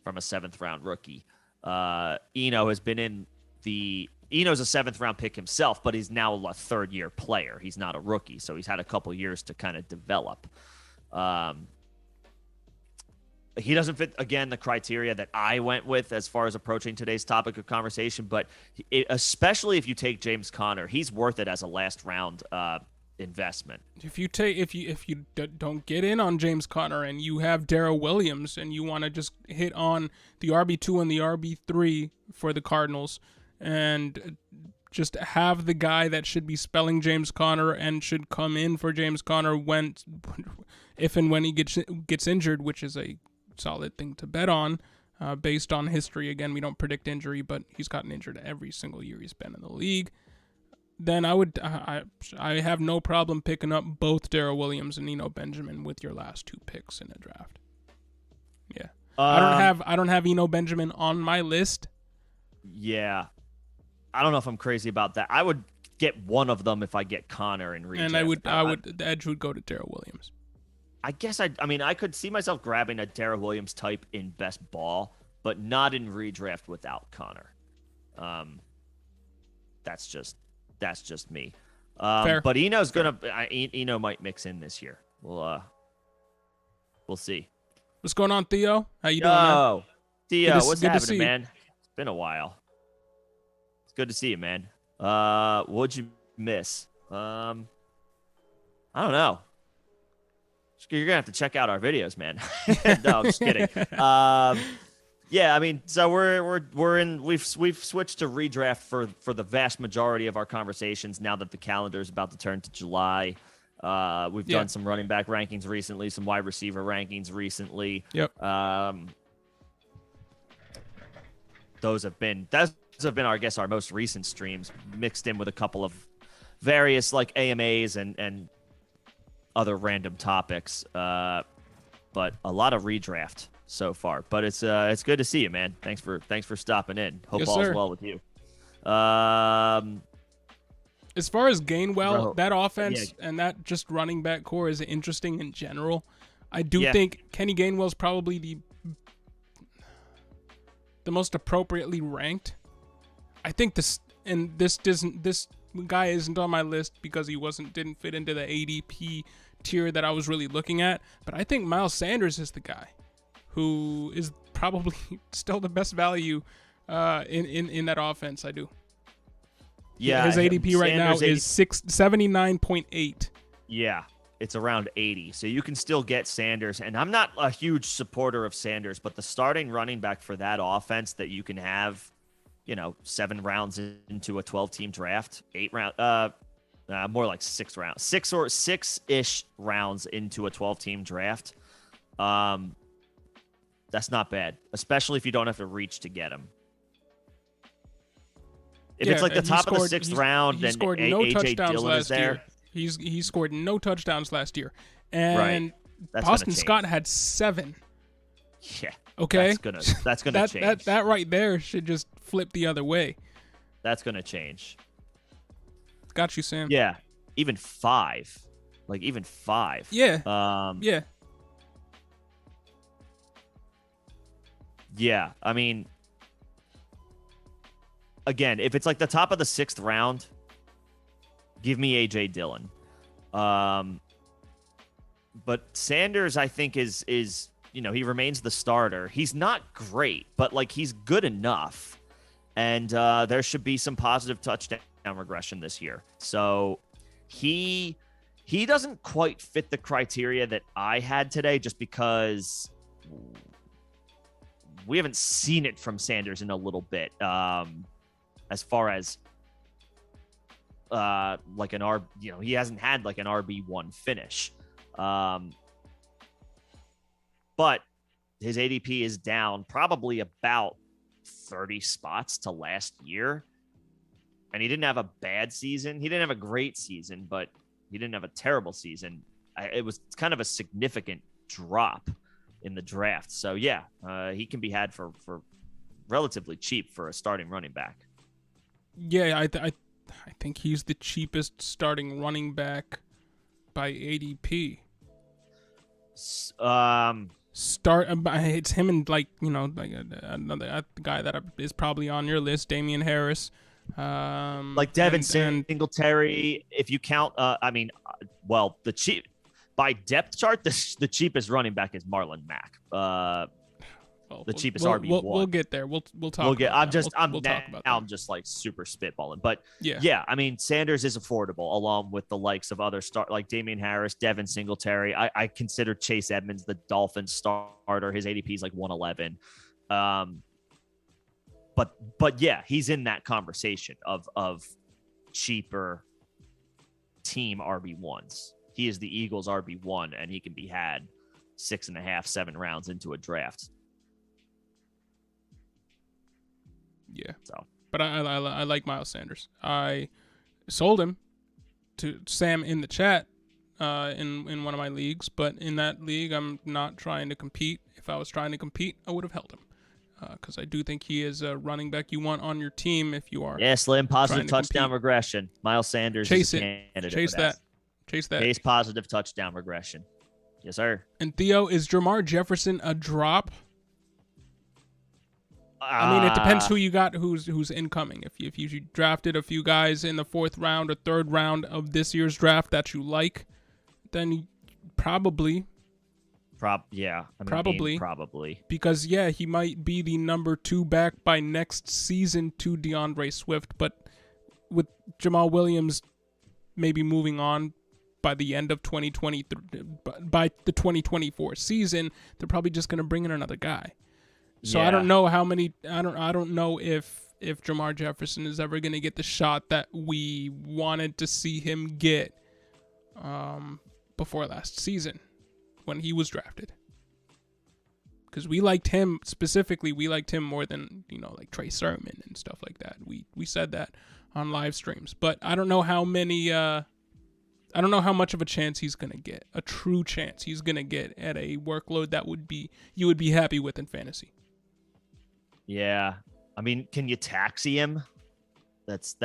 a seventh round rookie. Eno has been Eno's a seventh round pick himself, but he's now a third year player. He's not a rookie, so he's had a couple years to kind of develop. He doesn't fit, again, the criteria that I went with as far as approaching today's topic of conversation, but especially if you take James Conner, he's worth it as a last round investment. If you don't get in on James Conner and you have Darrell Williams and you want to just hit on the RB2 and the RB3 for the Cardinals and just have the guy that should be spelling James Conner and should come in for James Conner if and when he gets injured, which is a solid thing to bet on based on history. Again, we don't predict injury, but he's gotten injured every single year he's been in the league. Then I have no problem picking up both Darrell Williams and Eno Benjamin with your last two picks in a draft. Yeah, I don't have Eno Benjamin on my list. Yeah, I don't know if I'm crazy about that. I would get one of them if I get Conner and redraft. And the edge would go to Darrell Williams. I guess I could see myself grabbing a Darrell Williams type in best ball, but not in redraft without Conner. That's just me. But Eno's Eno might mix in this year. We'll see. What's going on, Theo? How you doing? Oh, Theo, what's happening, man? It's been a while. It's good to see you, man. What'd you miss? I don't know. You're gonna have to check out our videos, man. No, I'm just kidding. Yeah, I mean, so we've switched to redraft for the vast majority of our conversations now that the calendar is about to turn to July. We've done some running back rankings recently, some wide receiver rankings recently. Yep. Those have been our, I guess, our most recent streams, mixed in with a couple of various like AMAs and other random topics. But a lot of redraft so far. But it's good to see you, man. Thanks for stopping in. Hope all's well with you. As far as Gainwell, that offense and that just running back core is interesting in general. I do think Kenny Gainwell's probably the most appropriately ranked. I think this guy isn't on my list because he didn't fit into the ADP tier that I was really looking at. But I think Miles Sanders is the guy who is probably still the best value in that offense. I do. Yeah, his ADP right now is 79.8. Yeah, it's around 80. So you can still get Sanders. And I'm not a huge supporter of Sanders, but the starting running back for that offense that you can have, 7 rounds into a 12-team draft, 8 rounds, more like 6 rounds, 6-ish rounds into a 12-team draft. That's not bad, especially if you don't have to reach to get him. If it's like the top of the 6th round, then AJ Dillon is there. He scored no touchdowns last year, and Boston Scott had 7. Yeah. Okay. That's gonna change. That right there should just flip the other way. That's gonna change. Got you, Sam. Yeah. Even 5. Like even 5. Yeah. Yeah. Yeah. I mean, again, if it's like the top of the 6th round, give me AJ Dillon. But Sanders, I think, is he remains the starter. He's not great, but like he's good enough. And there should be some positive touchdown regression this year. So he doesn't quite fit the criteria that I had today, just because we haven't seen it from Sanders in a little bit. As far as like an he hasn't had like an RB1 finish. But his ADP is down probably about 30 spots to last year. And he didn't have a bad season. He didn't have a great season, but he didn't have a terrible season. It was kind of a significant drop in the draft. So yeah, he can be had for relatively cheap for a starting running back. Yeah, I think he's the cheapest starting running back by ADP. It's him and another guy that is probably on your list, Damien Harris. Like Devin Singletary, if you count. The cheap by depth chart, the cheapest running back is Marlon Mack. The cheapest RB1. We'll get there. We'll talk. I'm just like super spitballing, but yeah. I mean, Sanders is affordable along with the likes of other like Damien Harris, Devin Singletary. I consider Chase Edmonds the Dolphins starter. His ADP is like 111. But yeah, he's in that conversation of cheaper team RB1s. He is the Eagles RB1, and he can be had 6.5, 7 rounds into a draft. Yeah. So, but I like Miles Sanders. I sold him to Sam in the chat in one of my leagues, but in that league, I'm not trying to compete. If I was trying to compete, I would have held him because I do think he is a running back you want on your team if you are. Yeah, slim positive touchdown regression. Miles Sanders Chase is it. Chase that. Chase positive touchdown regression. Yes, sir. And Theo, is Jermar Jefferson a drop? I mean, it depends who you got, who's incoming. If you drafted a few guys in the 4th round or 3rd round of this year's draft that you like, then probably. Probably. Because, yeah, he might be the number 2 back by next season to DeAndre Swift. But with Jamal Williams maybe moving on by the end of 2023, by the 2024 season, they're probably just going to bring in another guy. So yeah. I don't know how many. I don't know if Jamar Jefferson is ever going to get the shot that we wanted to see him get before last season when he was drafted. Because we liked him specifically. We liked him more than like Trey Sermon and stuff like that. We said that on live streams. But I don't know how many. I don't know how much of a chance he's going to get. A true chance he's going to get at a workload that you would be happy with in fantasy. Yeah. I mean, can you taxi him? That's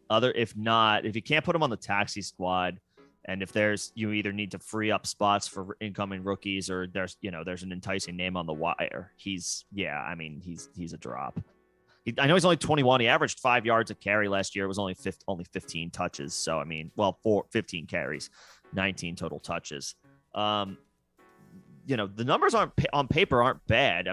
other. If not, if you can't put him on the taxi squad, and if you either need to free up spots for incoming rookies, or there's an enticing name on the wire. He's a drop. I know he's only 21. He averaged 5 yards a carry last year. It was only 15 touches. So, 15 carries, 19 total touches. The numbers on paper aren't bad.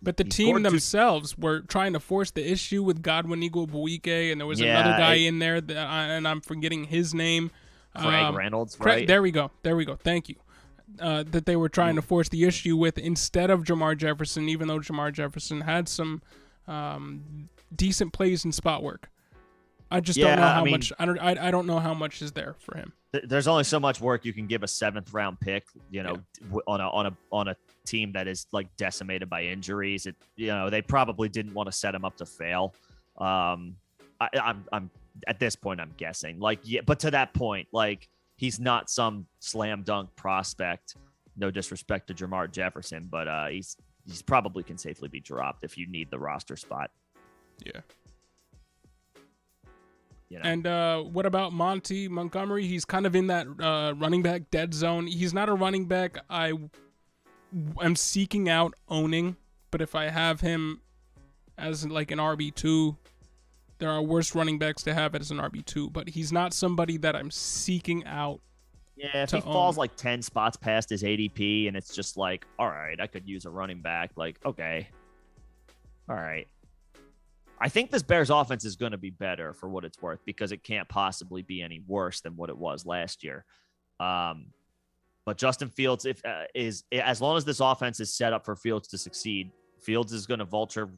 But the team themselves were trying to force the issue with Godwin Igwebuike, and there was another guy in there and I'm forgetting his name. Craig Reynolds, right? There we go. Thank you. That they were trying to force the issue with instead of Jamar Jefferson, even though Jamar Jefferson had some decent plays and spot work. I just don't know how much. I don't know how much is there for him. There's only so much work you can give a 7th round pick, on a team that is like decimated by injuries. They probably didn't want to set him up to fail. I'm at this point, I'm guessing but to that point, he's not some slam dunk prospect. No disrespect to Jamar Jefferson, but he's probably can safely be dropped if you need the roster spot. Yeah. And what about Monty Montgomery? He's kind of in that running back dead zone. He's not a running back I am seeking out owning, but if I have him as like an RB2, there are worse running backs to have as an RB2, but he's not somebody that I'm seeking out. Yeah, if he falls like 10 spots past his ADP and it's just like, all right, I could use a running back. Okay. All right. I think this Bears offense is going to be better for what it's worth because it can't possibly be any worse than what it was last year. But Justin Fields is as long as this offense is set up for Fields to succeed, Fields is going to vulture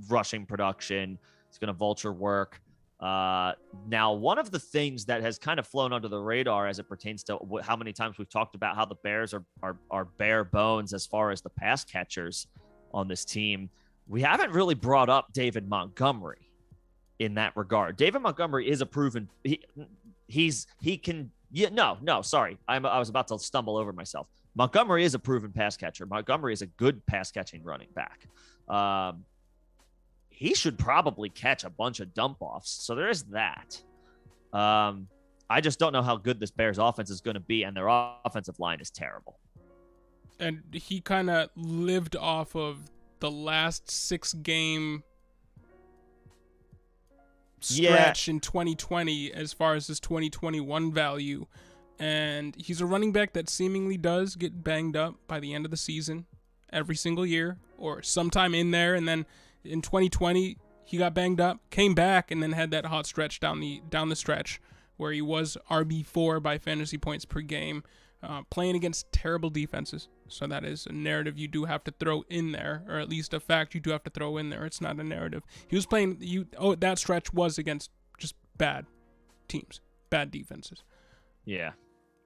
rushing production. He's going to vulture work. Now, one of the things that has kind of flown under the radar as it pertains to how many times we've talked about how the Bears are bare bones as far as the pass catchers on this team. We haven't really brought up David Montgomery in that regard. David Montgomery is a proven I was about to stumble over myself. Montgomery is a proven pass catcher. Montgomery is a good pass catching running back. He should probably catch a bunch of dump offs. So there is that. I just don't know how good this Bears offense is going to be, and their offensive line is terrible. And he kind of lived off of the last 6-game stretch in 2020 as far as his 2021 value. And he's a running back that seemingly does get banged up by the end of the season every single year or sometime in there. And then in 2020, he got banged up, came back, and then had that hot stretch down the stretch where he was RB4 by fantasy points per game, playing against terrible defenses. So that is a narrative you do have to throw in there, or at least a fact you do have to throw in there. It's not a narrative. He was playing that stretch was against just bad teams, bad defenses. Yeah.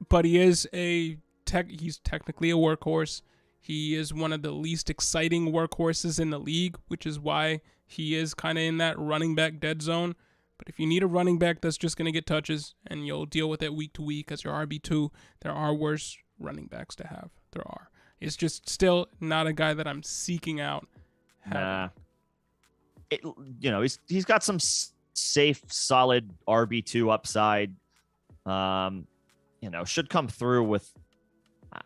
But he is he's technically a workhorse. He is one of the least exciting workhorses in the league, which is why he is kind of in that running back dead zone. But if you need a running back that's just going to get touches and you'll deal with it week to week as your RB2, there are worse running backs to have. There are. It's just still not a guy that I'm seeking out. He's got some safe, solid RB2 upside. Should come through with.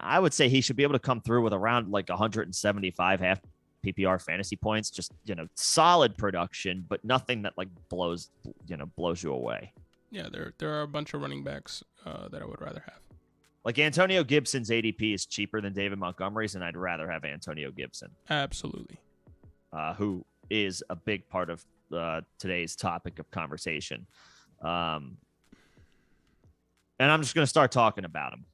I would say he should be able to come through with around like 175 half PPR fantasy points. Just, solid production, but nothing that like blows you away. Yeah, there are a bunch of running backs that I would rather have. Like Antonio Gibson's ADP is cheaper than David Montgomery's, and I'd rather have Antonio Gibson. Absolutely. Who is a big part of today's topic of conversation. And I'm just going to start talking about him.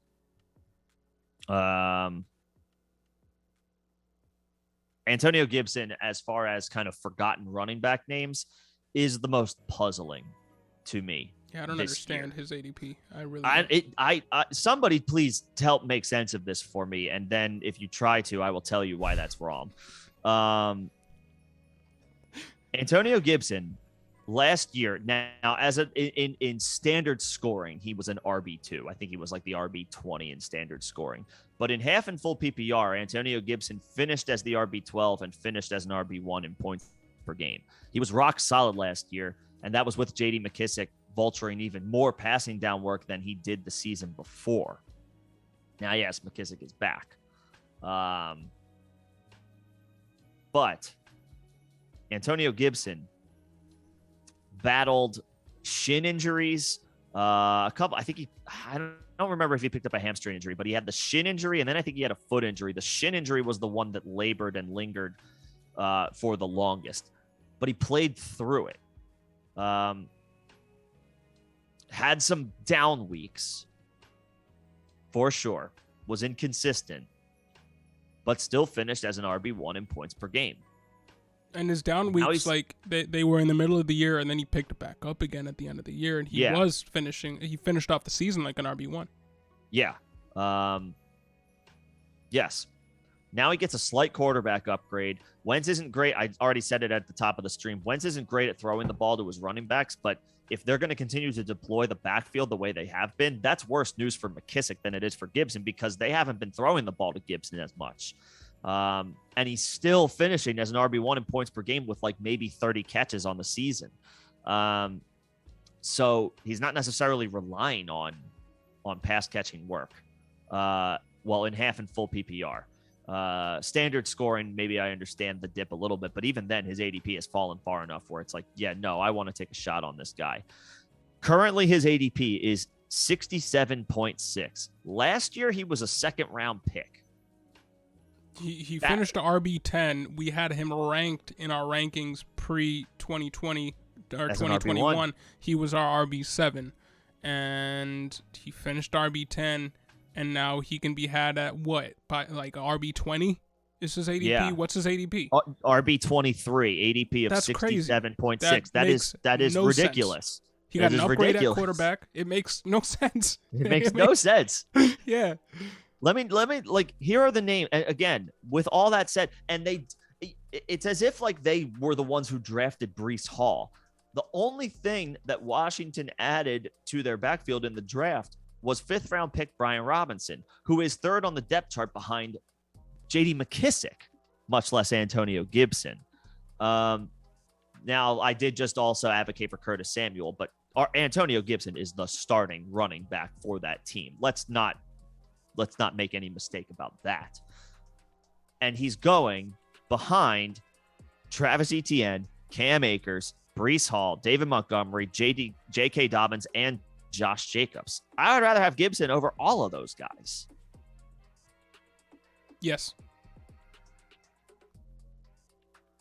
Antonio Gibson, as far as kind of forgotten running back names, is the most puzzling to me. Yeah, I don't understand his ADP. I really don't. Somebody please help make sense of this for me, and then if you try to, I will tell you why that's wrong. Antonio Gibson last year, now as in standard scoring, he was an RB2. I think he was like the RB20 in standard scoring. But in half and full PPR, Antonio Gibson finished as the RB12 and finished as an RB1 in points per game. He was rock solid last year, and that was with J.D. McKissic vulturing even more passing down work than he did the season before. Now, yes, McKissic is back. But Antonio Gibson battled shin injuries. I don't remember if he picked up a hamstring injury, but he had the shin injury, and then I think he had a foot injury. The shin injury was the one that labored and lingered for the longest, but he played through it. Had some down weeks, for sure. Was inconsistent, but still finished as an RB1 in points per game. And his down weeks, like they were in the middle of the year, and then he picked it back up again at the end of the year, and he finished off the season like an RB1. Yeah. Yes. Now he gets a slight quarterback upgrade. Wentz isn't great. I already said it at the top of the stream. Wentz isn't great at throwing the ball to his running backs, but if they're going to continue to deploy the backfield the way they have been, that's worse news for McKissic than it is for Gibson, because they haven't been throwing the ball to Gibson as much. And he's still finishing as an RB1 in points per game with like maybe 30 catches on the season. So he's not necessarily relying on pass catching work. In half and full PPR. Standard scoring, maybe I understand the dip a little bit, but even then his ADP has fallen far enough where it's like, yeah, no, I want to take a shot on this guy. Currently his ADP is 67.6. Last year he was a second round pick. He finished a RB10. We had him ranked in our rankings pre-2020 or 2021. He was our RB7, and he finished RB10. And now he can be had at what? By like RB20 is his ADP? Yeah. What's his ADP? RB23, ADP of 67.6. That is no ridiculous. Sense. He got an upgrade at quarterback. It makes no sense. It makes no sense. Yeah. Let me like, here are the names. Again, with all that said, and it's as if like they were the ones who drafted Breece Hall. The only thing that Washington added to their backfield in the draft was fifth-round pick Brian Robinson, who is third on the depth chart behind J.D. McKissic, much less Antonio Gibson. Now, I did just also advocate for Curtis Samuel, but Antonio Gibson is the starting running back for that team. Let's not make any mistake about that. And he's going behind Travis Etienne, Cam Akers, Breece Hall, David Montgomery, J.K. Dobbins, and Josh Jacobs. I would rather have Gibson over all of those guys. Yes.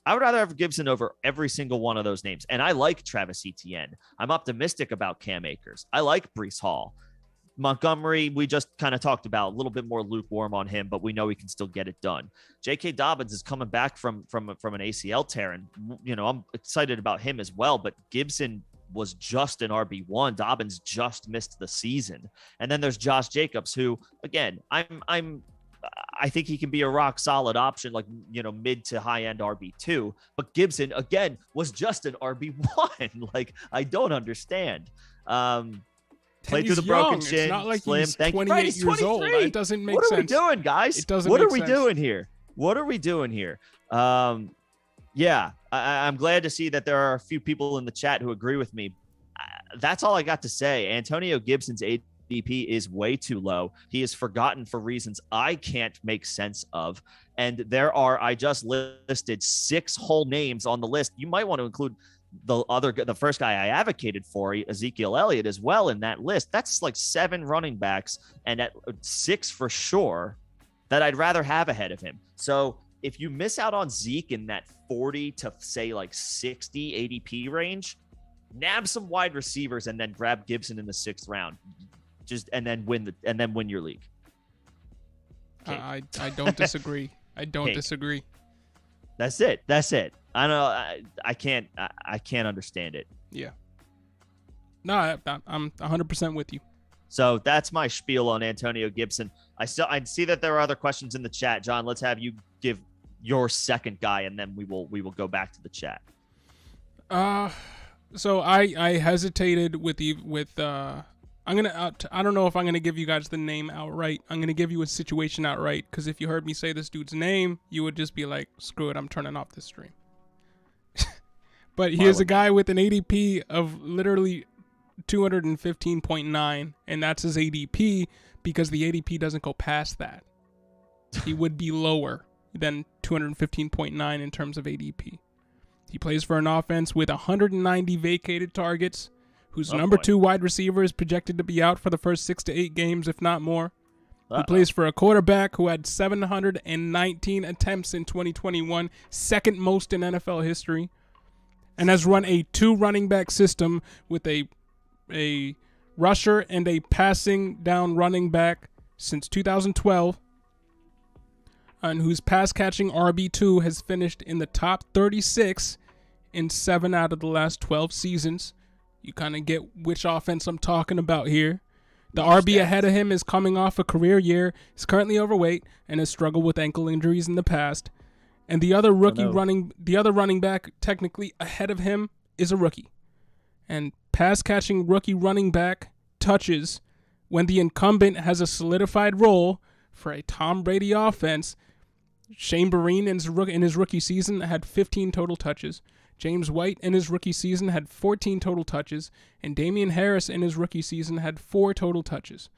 I would rather have Gibson over every single one of those names. And I like Travis Etienne. I'm optimistic about Cam Akers. I like Breece Hall. Montgomery, we just kind of talked about, a little bit more lukewarm on him, but we know he can still get it done. J.K. Dobbins is coming back from an ACL tear, and I'm excited about him as well. But Gibson was just an RB1. Dobbins just missed the season. And then there's Josh Jacobs, who, again, I think he can be a rock solid option, like, mid to high end RB2. But Gibson, again, was just an RB1. Like, I don't understand. Played through the broken shin. It's not like he's 28 years old. It doesn't make sense. What are we doing, guys? It doesn't What make are we sense. doing here? What are we doing here? Yeah, I'm glad to see that there are a few people in the chat who agree with me. That's all I got to say. Antonio Gibson's ADP ADP is way too low. He is forgotten for reasons I can't make sense of. And I just listed 6 whole names on the list. You might want to include the first guy I advocated for, Ezekiel Elliott, as well in that list. That's like 7 running backs, and at 6 for sure that I'd rather have ahead of him. So if you miss out on Zeke in that 40 to say like 60 ADP range, nab some wide receivers and then grab Gibson in the 6th round, and then win your league. I don't disagree. I don't disagree. That's it. I know. I can't understand it. Yeah. No, I'm 100% with you. So that's my spiel on Antonio Gibson. I see that there are other questions in the chat. John, let's have you give your second guy, and then we will go back to the chat. So I hesitated I don't know if I'm gonna give you guys the name outright. I'm gonna give you a situation outright, because if you heard me say this dude's name, you would just be like, screw it, I'm turning off this stream. But here's a guy with an ADP of literally 215.9, and that's his ADP because the ADP doesn't go past that. He would be lower than 215.9 in terms of ADP. He plays for an offense with 190 vacated targets, whose number 2 wide receiver is projected to be out for the first 6 to 8 games, if not more. He plays for a quarterback who had 719 attempts in 2021, second most in NFL history, and has run a 2 running back system with a rusher and a passing down running back since 2012, and whose pass catching RB2 has finished in the top 36 in 7 out of the last 12 seasons. You kind of get which offense I'm talking about here. The RB ahead of him is coming off a career year, is currently overweight, and has struggled with ankle injuries in the past. And the other running back technically ahead of him is a rookie. And pass catching rookie running back touches when the incumbent has a solidified role for a Tom Brady offense. Shane Vereen in his rookie season had 15 total touches. James White in his rookie season had 14 total touches, and Damien Harris in his rookie season had 4 total touches.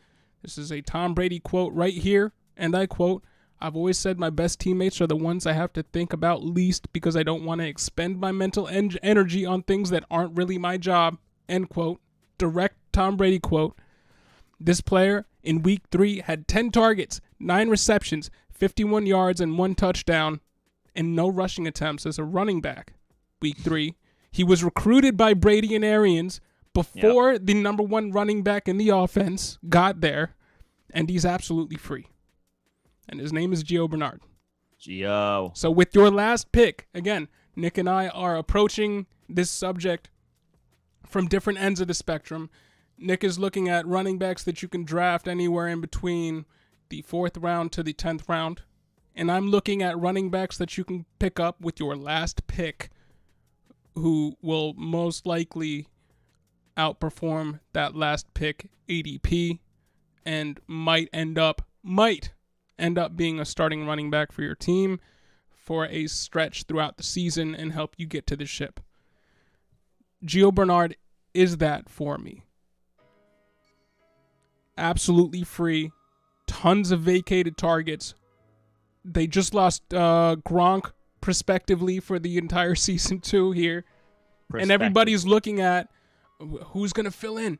This is a Tom Brady quote right here, and I quote, "I've always said my best teammates are the ones I have to think about least because I don't want to expend my mental energy on things that aren't really my job," end quote. Direct Tom Brady quote. This player in week 3 had 10 targets, 9 receptions, 51 yards, and 1 touchdown, and no rushing attempts as a running back. Week 3. He was recruited by Brady and Arians before the number 1 running back in the offense got there, and he's absolutely free. And his name is Gio Bernard. Gio. So with your last pick, again, Nick and I are approaching this subject from different ends of the spectrum. Nick is looking at running backs that you can draft anywhere in between the 4th round to the 10th round. And I'm looking at running backs that you can pick up with your last pick, who will most likely outperform that last pick ADP and might end up being a starting running back for your team for a stretch throughout the season and help you get to the ship. Gio Bernard is that for me. Absolutely free. Tons of vacated targets. They just lost Gronk prospectively for the entire season 2 here. And everybody's looking at who's going to fill in.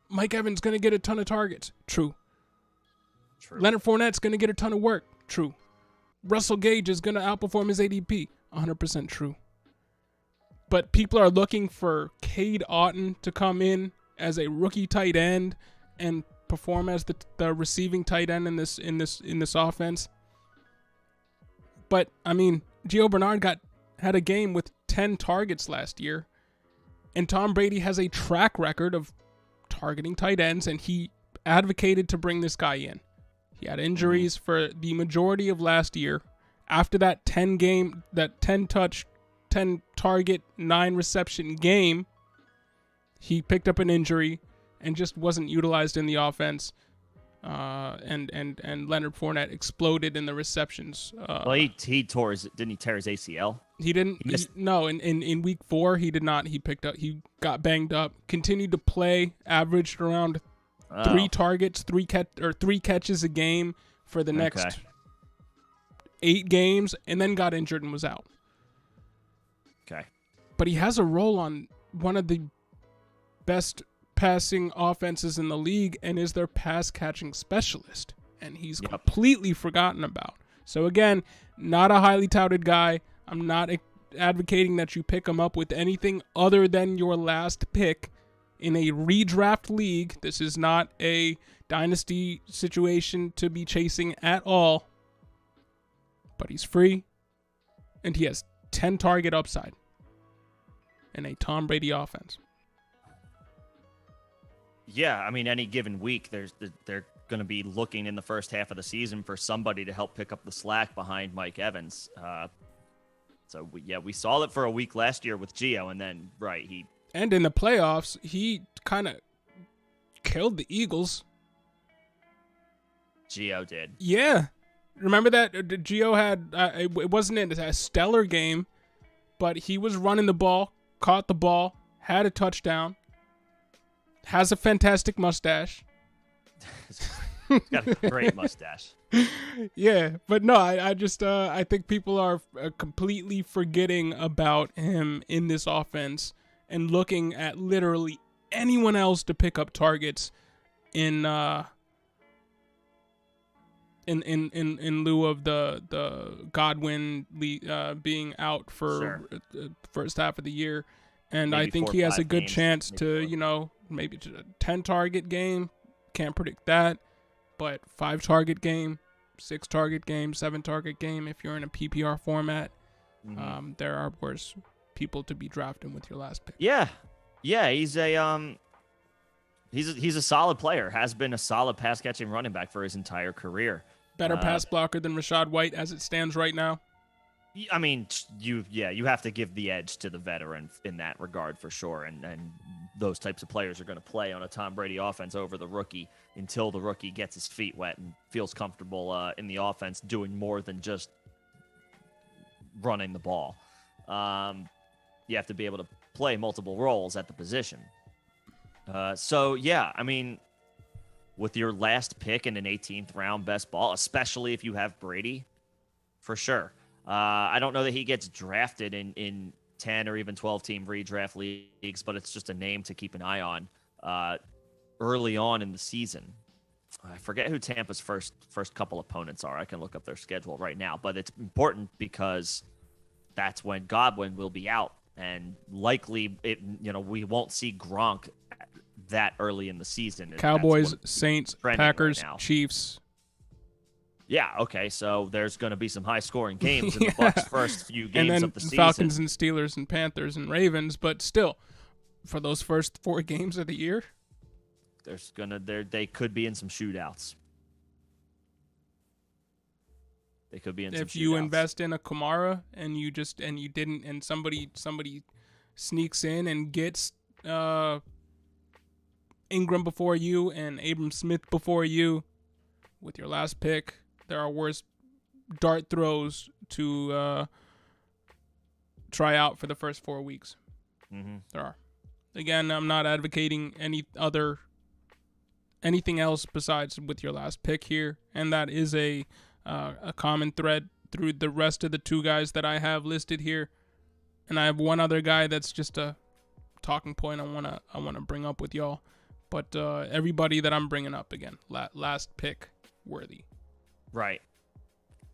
Mike Evans going to get a ton of targets. True. Leonard Fournette's going to get a ton of work. True. Russell Gage is going to outperform his ADP. 100% true. But people are looking for Cade Otton to come in as a rookie tight end and perform as the receiving tight end in this offense. But I mean, Gio Bernard had a game with 10 targets last year, and Tom Brady has a track record of targeting tight ends, and he advocated to bring this guy in. He had injuries for the majority of last year. After that 10 target, 9 reception game, he picked up an injury and just wasn't utilized in the offense. And Leonard Fournette exploded in the receptions. Well, he tore didn't he tear his ACL? He didn't. No, in week 4 he did not. He got banged up. Continued to play. Averaged around 3 targets, 3 catches a game for the next 8 games, and then got injured and was out. Okay. But he has a role on one of the best passing offenses in the league and is their pass catching specialist. And he's completely forgotten about. So again, not a highly touted guy. I'm not advocating that you pick him up with anything other than your last pick in a redraft league. This is not a dynasty situation to be chasing at all. But he's free, and he has 10 target upside in a Tom Brady offense. Yeah, I mean, any given week, they're going to be looking in the first half of the season for somebody to help pick up the slack behind Mike Evans. So we saw it for a week last year with Gio, and then and in the playoffs, he kind of killed the Eagles. Gio did. Yeah. Remember that Gio had, it wasn't a stellar game, but he was running the ball, caught the ball, had a touchdown, has a fantastic mustache. He's got a great mustache. Yeah, but no, I just, I think people are completely forgetting about him in this offense and looking at literally anyone else to pick up targets in lieu of the Godwin being out for first half of the year. And maybe I think he has a good chance to, maybe a 10 target game. Can't predict that. But 5 target game, 6 target game, 7 target game. If you're in a PPR format, there are worse people to be drafting with your last pick. Yeah. He's a solid player. Has been a solid pass catching running back for his entire career. Better pass blocker than Rachaad White as it stands right now. I mean, you have to give the edge to the veteran in that regard for sure. And those types of players are going to play on a Tom Brady offense over the rookie until the rookie gets his feet wet and feels comfortable in the offense doing more than just running the ball. You have to be able to play multiple roles at the position. I mean, with your last pick in an 18th round best ball, especially if you have Brady, for sure. I don't know that he gets drafted in 10 or even 12 team redraft leagues, but it's just a name to keep an eye on early on in the season. I forget who Tampa's first couple opponents are. I can look up their schedule right now, but it's important because that's when Godwin will be out, and likely we won't see Gronk that early in the season. Cowboys, Saints, Packers, Chiefs. Yeah, okay, so there's going to be some high-scoring games in the Bucs' first few games of the season. Falcons and Steelers and Panthers and Ravens, but still, for those first 4 games of the year, they could be in some shootouts. They could be in some shootouts. If you invest in a Kamara and somebody sneaks in and gets Ingram before you and Abram Smith before you with your last pick, there are worse dart throws to try out for the first 4 weeks. Mm-hmm. There are. Again, I'm not advocating anything else besides with your last pick here, and that is a common thread through the rest of the 2 guys that I have listed here. And I have one other guy that's just a talking point I wanna bring up with y'all. But everybody that I'm bringing up again, last pick worthy. Right.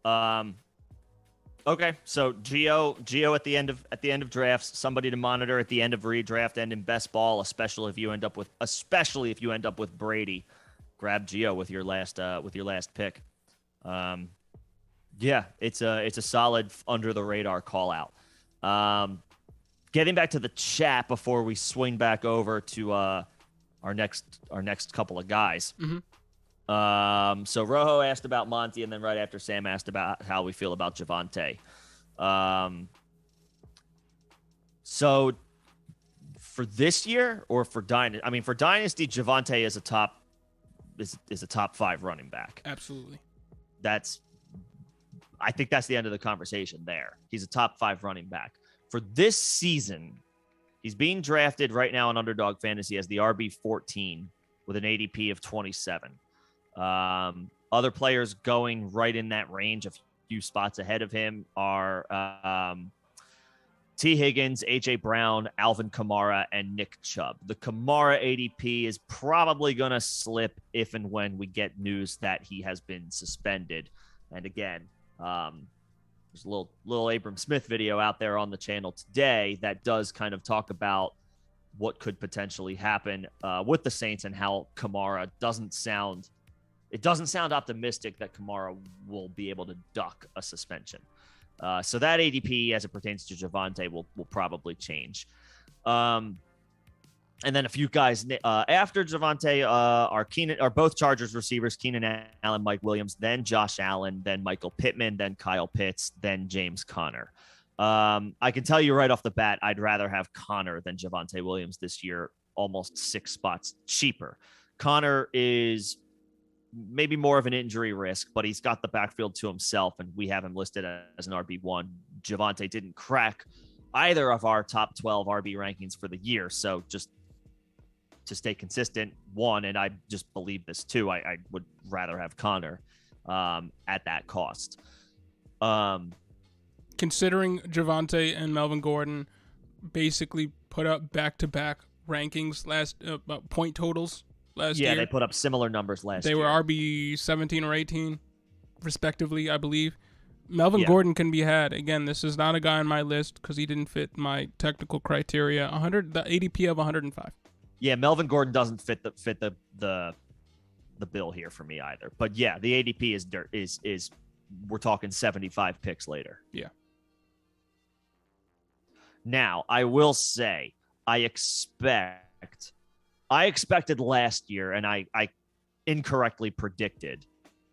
Okay. So Gio at the end of drafts, somebody to monitor at the end of redraft and in best ball, especially if you end up with Brady. Grab Gio with your last pick. It's a solid under the radar call out. Getting back to the chat before we swing back over to our next couple of guys. Mm-hmm. So Rojo asked about Monty, and then right after Sam asked about how we feel about Javonte. So for this year or for Dynasty, for Dynasty, Javonte is a top 5 running back. Absolutely. I think that's the end of the conversation there. He's a top 5 running back. For this season, he's being drafted right now in Underdog Fantasy as the RB14 with an ADP of 27. Other players going right in that range, a few spots ahead of him, are T. Higgins, A.J. Brown, Alvin Kamara, and Nick Chubb. The Kamara ADP is probably going to slip if and when we get news that he has been suspended. And again, there's a little Abram Smith video out there on the channel today that does kind of talk about what could potentially happen with the Saints and how Kamara doesn't sound optimistic that Kamara will be able to duck a suspension. So that ADP, as it pertains to Javonte, will probably change. And then a few guys after Javonte are both Chargers receivers: Keenan Allen, Mike Williams, then Josh Allen, then Michael Pittman, then Kyle Pitts, then James Conner. I can tell you right off the bat, I'd rather have Conner than Javonte Williams this year, almost 6 spots cheaper. Conner is maybe more of an injury risk, but he's got the backfield to himself, and we have him listed as an RB1. Javonte didn't crack either of our top 12 RB rankings for the year, so just to stay consistent, one, and I just believe this too, I would rather have Conner at that cost. Considering Javonte and Melvin Gordon basically put up back-to-back rankings point totals last year. Yeah, they put up similar numbers last year. They were RB 17 or 18, respectively, I believe. Melvin Gordon can be had. Again, this is not a guy on my list because he didn't fit my technical criteria. The ADP of 105. Yeah, Melvin Gordon doesn't fit the bill here for me either. But yeah, the ADP is we're talking 75 picks later. Yeah. Now, I will say I expected last year, and I incorrectly predicted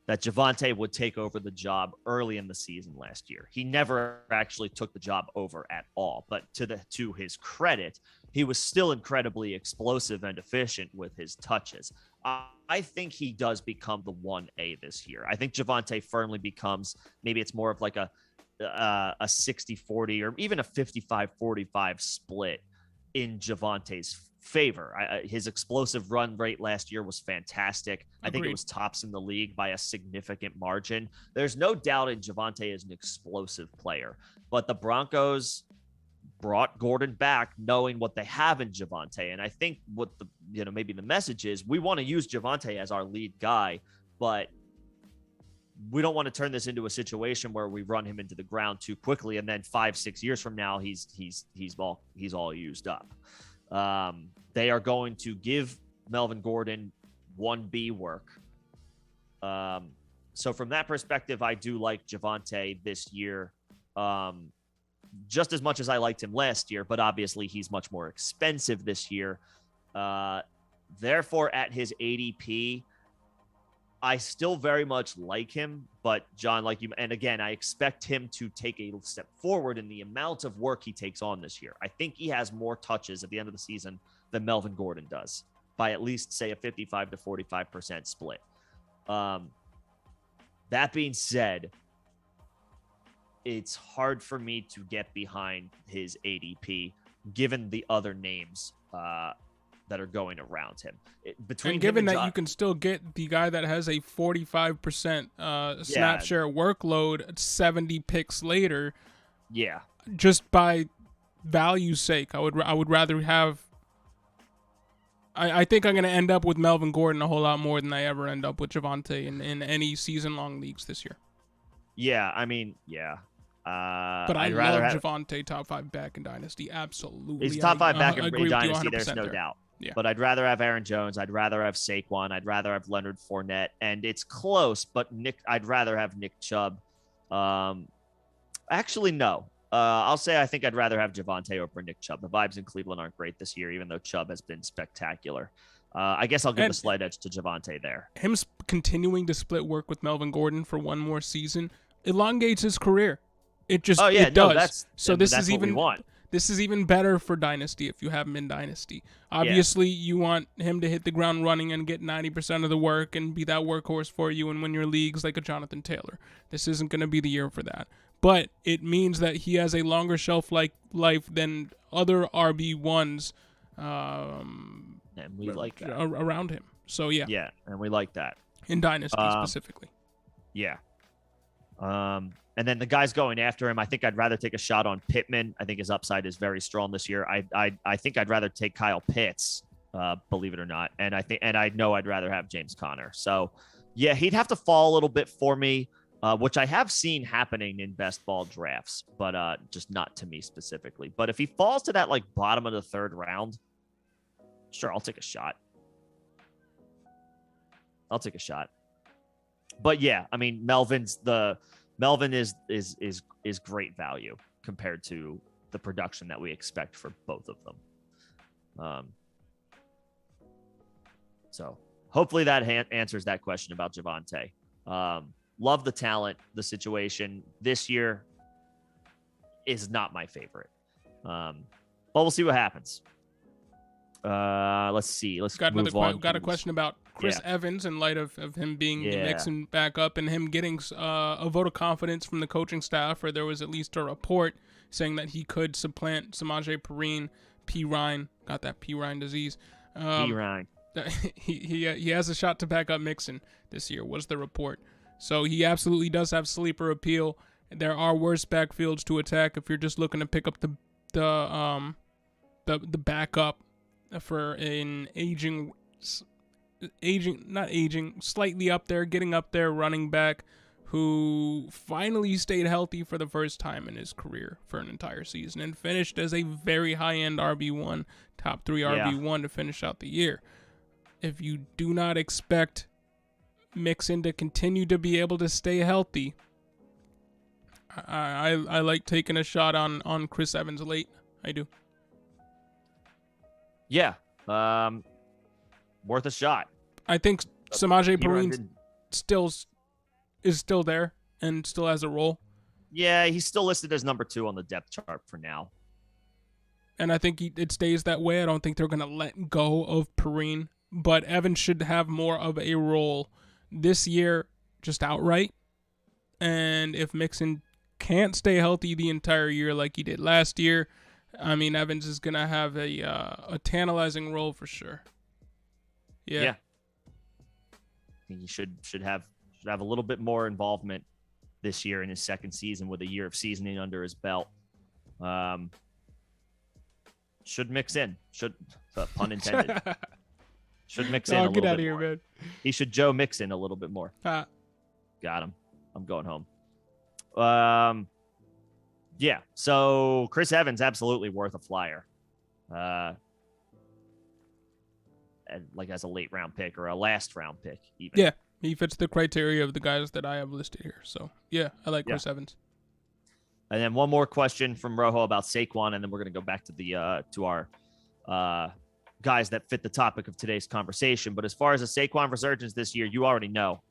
that Javonte would take over the job early in the season last year. He never actually took the job over at all, but to his credit, he was still incredibly explosive and efficient with his touches. I think he does become the 1A this year. I think Javonte firmly becomes, maybe it's more of like a 60-40 or even a 55-45 split in Javonte's favor. His explosive run rate last year was fantastic. Agreed. I think it was tops in the league by a significant margin. There's no doubt in Javonte is an explosive player, but the Broncos brought Gordon back knowing what they have in Javonte. And I think what maybe the message is, we want to use Javonte as our lead guy, but we don't want to turn this into a situation where we run him into the ground too quickly, and then 5-6 years from now he's all used up. They are going to give Melvin Gordon 1B work. So from that perspective, I do like Javonte this year, just as much as I liked him last year, but obviously he's much more expensive this year. Therefore, at his ADP, I still very much like him, but John, like you, and again, I expect him to take a step forward in the amount of work he takes on this year. I think he has more touches at the end of the season than Melvin Gordon does, by at least, say, a 55 to 45% split. That being said, it's hard for me to get behind his ADP, given the other names that are going around him. Given that you can still get the guy that has a 45% snap share workload 70 picks later. Yeah. Just by value's sake, I would rather have. I think I'm going to end up with Melvin Gordon a whole lot more than I ever end up with Javonte in any season-long leagues this year. Yeah, I mean, yeah. But I'd rather love Javonte top 5 back in Dynasty. Absolutely. He's top 5 back in Dynasty, there's no doubt. Yeah. But I'd rather have Aaron Jones. I'd rather have Saquon. I'd rather have Leonard Fournette. And it's close, but I'd rather have Nick Chubb. Actually, no. I'll say I think I'd rather have Javonte over Nick Chubb. The vibes in Cleveland aren't great this year, even though Chubb has been spectacular. I guess I'll give the slight edge to Javonte there. Him continuing to split work with Melvin Gordon for one more season elongates his career. It just it does. This is even better for Dynasty if you have him in Dynasty. Obviously, you want him to hit the ground running and get 90% of the work and be that workhorse for you and win your leagues like a Jonathan Taylor. This isn't going to be the year for that. But it means that he has a longer shelf life than other RB1s and we like that. Around him. So, yeah. Yeah, and we like that. In Dynasty specifically. Yeah. And then the guys going after him, I think I'd rather take a shot on Pittman. I think his upside is very strong this year. I think I'd rather take Kyle Pitts, believe it or not. And I know I'd rather have James Conner. So, yeah, he'd have to fall a little bit for me, which I have seen happening in best ball drafts, but just not to me specifically. But if he falls to that like bottom of the third round, sure, I'll take a shot. But yeah, I mean, Melvin is great value compared to the production that we expect for both of them. So hopefully that answers that question about Javonte. Love the talent. The situation this year is not my favorite. But we'll see what happens. Let's see. Let's move on. Got a question about Chris Evans in light of him being Mixon back up and him getting a vote of confidence from the coaching staff, or there was at least a report saying that he could supplant Samaje Perine, got that Perine disease. Perine. He has a shot to back up Mixon this year, was the report. So he absolutely does have sleeper appeal. There are worse backfields to attack if you're just looking to pick up the backup for an slightly up there, getting up there running back who finally stayed healthy for the first time in his career for an entire season and finished as a very high-end RB1, top 3 RB1 to finish out the year. If you do not expect Mixon to continue to be able to stay healthy, I like taking a shot on Chris Evans late. I do. Yeah. Worth a shot. I think Samaje Perine is still there and still has a role. Yeah, he's still listed as number 2 on the depth chart for now. And I think it stays that way. I don't think they're going to let go of Perine, but Evans should have more of a role this year, just outright. And if Mixon can't stay healthy the entire year like he did last year, I mean, Evans is going to have a tantalizing role for sure. Yeah. I think he should have a little bit more involvement this year in his second season with a year of seasoning under his belt. Should mix in. Pun intended. Should mix in a little bit more. Get out of here, man. He should Joe mix in a little bit more. Got him. I'm going home. Yeah, so Chris Evans, absolutely worth a flyer. And like as a late round pick or a last round pick, even. Yeah, he fits the criteria of the guys that I have listed here. So, yeah, I like Chris Evans. And then one more question from Rojo about Saquon, and then we're going to go back to our guys that fit the topic of today's conversation. But as far as a Saquon resurgence this year, you already know